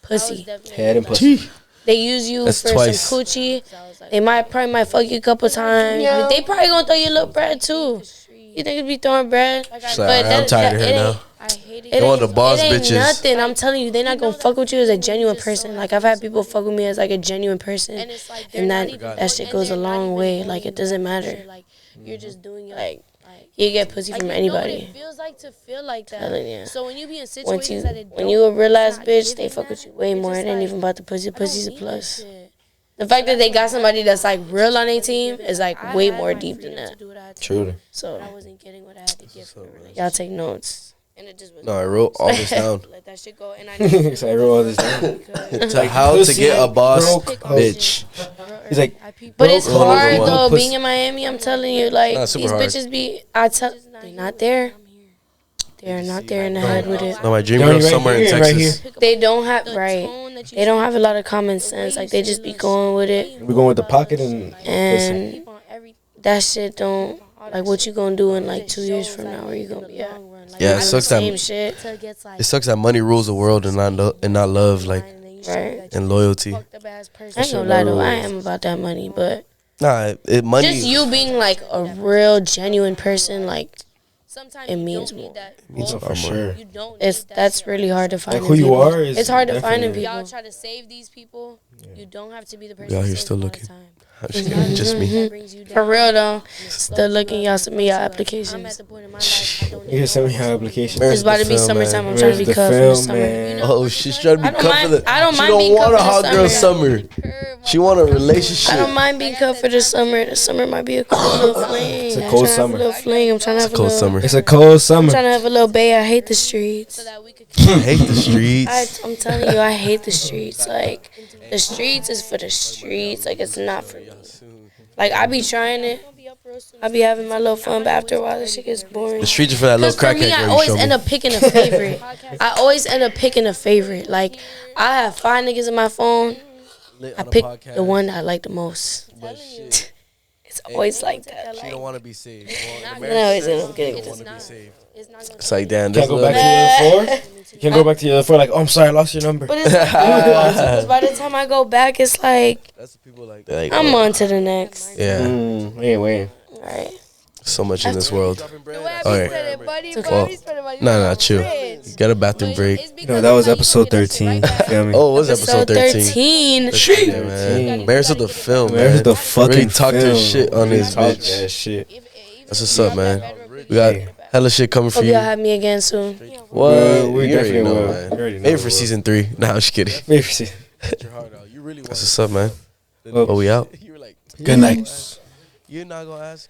pussy. Head and pussy. They use you That's for twice. some coochie. They probably might fuck you a couple times. But they probably gonna throw you a little bread too. You niggas be throwing bread, She's like, I'm tired of her now. They want the boss it ain't bitches. nothing. I'm telling you, they not gonna fuck with you as a genuine person. Like I've had people fuck with me as like a genuine person, and that shit goes a long way. Like it doesn't matter. You're just doing like you get pussy from anybody. It feels like to feel like that. So when you be in situations when you a real ass bitch, they fuck with you way more. It ain't even about the pussy. Pussy's a plus. The fact that they got somebody that's like real on their team is like way more deep than that. Truly. So y'all take notes. No, I wrote all this down. Let that shit go. And I So I wrote all this down. Like how to get a boss broke bitch. He's like, But it's Broke hard number one. though, Pussy. being in Miami. I'm telling you, like Nah, these super hard. bitches be. They're not there. They're not there in the head with it. No, my dream They're girl right somewhere in here, right Texas. They don't have They don't have a lot of common sense. Like they just be going with it, we're going with the pocket and pussy. and that shit don't. Like what you gonna do in like 2 years from now? Where you gonna be at? Yeah, it sucks Same that shit. it sucks that money rules the world and not love. Like Right. and loyalty. I ain't gonna lie though, I am about that money, but Nah, money. just you being like a real genuine person, like it means more. means No, far for more. sure. That's really hard to find. Like in who you people. are is It's hard to find in definitely- people. Y'all try to save these people. You don't have to be the person. We out that here saves still them all the looking. time. I'm just kidding, just me. For real though, still looking. Y'all submit your applications. You can send me your application. It's about to be summertime. I'm trying to be the cut for the film, summer. man? Oh, she's trying to be I don't cut mind- for the. I don't she mind don't being want a cut for hot the girl summer. summer. She want a relationship. I don't mind being cut for the summer. The summer might be a cool little fling. It's a I'm cold trying to have summer. a little fling. I'm trying to have a Cold little. summer. It's a cold summer. I'm trying to have a little bay. I hate the streets. I hate the streets. I'm telling you, I hate the streets. Like, the streets is for the streets. Like, it's not for me. Like, I be trying it. I be having my little fun, but after a while, this shit gets boring. The streets are for that little Because for me, crackhead I girl you always showed me. end up picking a favorite. I always end up picking a favorite. Like, I have 5 niggas in my phone. I pick the one that I like the most. It's always like that. She Like, don't want to be saved. I always end up getting want to be it. saved. It's like, damn, Can't this go back to little- the other floor. You can't go back to the other floor. Like, oh, I'm sorry, I lost your number. But it's like, because by the time I go back, it's like, That's the people like that. I'm on to the next. Yeah, Wait. Right. so much in this world. Alright. Well, Nah, chill. You got a bathroom break. You know, that was episode 13. You feel me? Oh, it was episode 13. 13. Yeah, man. Maris with the film, Maris man. with the fucking really talked film. his shit on Really his talk bitch. that shit. That's what's up, man. We got hella shit coming for Hope you. y'all have me again soon. What? We You already definitely know, will. man. We already know Maybe we for will. season 3. Nah, I'm just kidding. Maybe see. That's what's up, man. Well, Oh, we out. Good night. You're not gonna ask.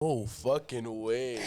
Oh, fucking way.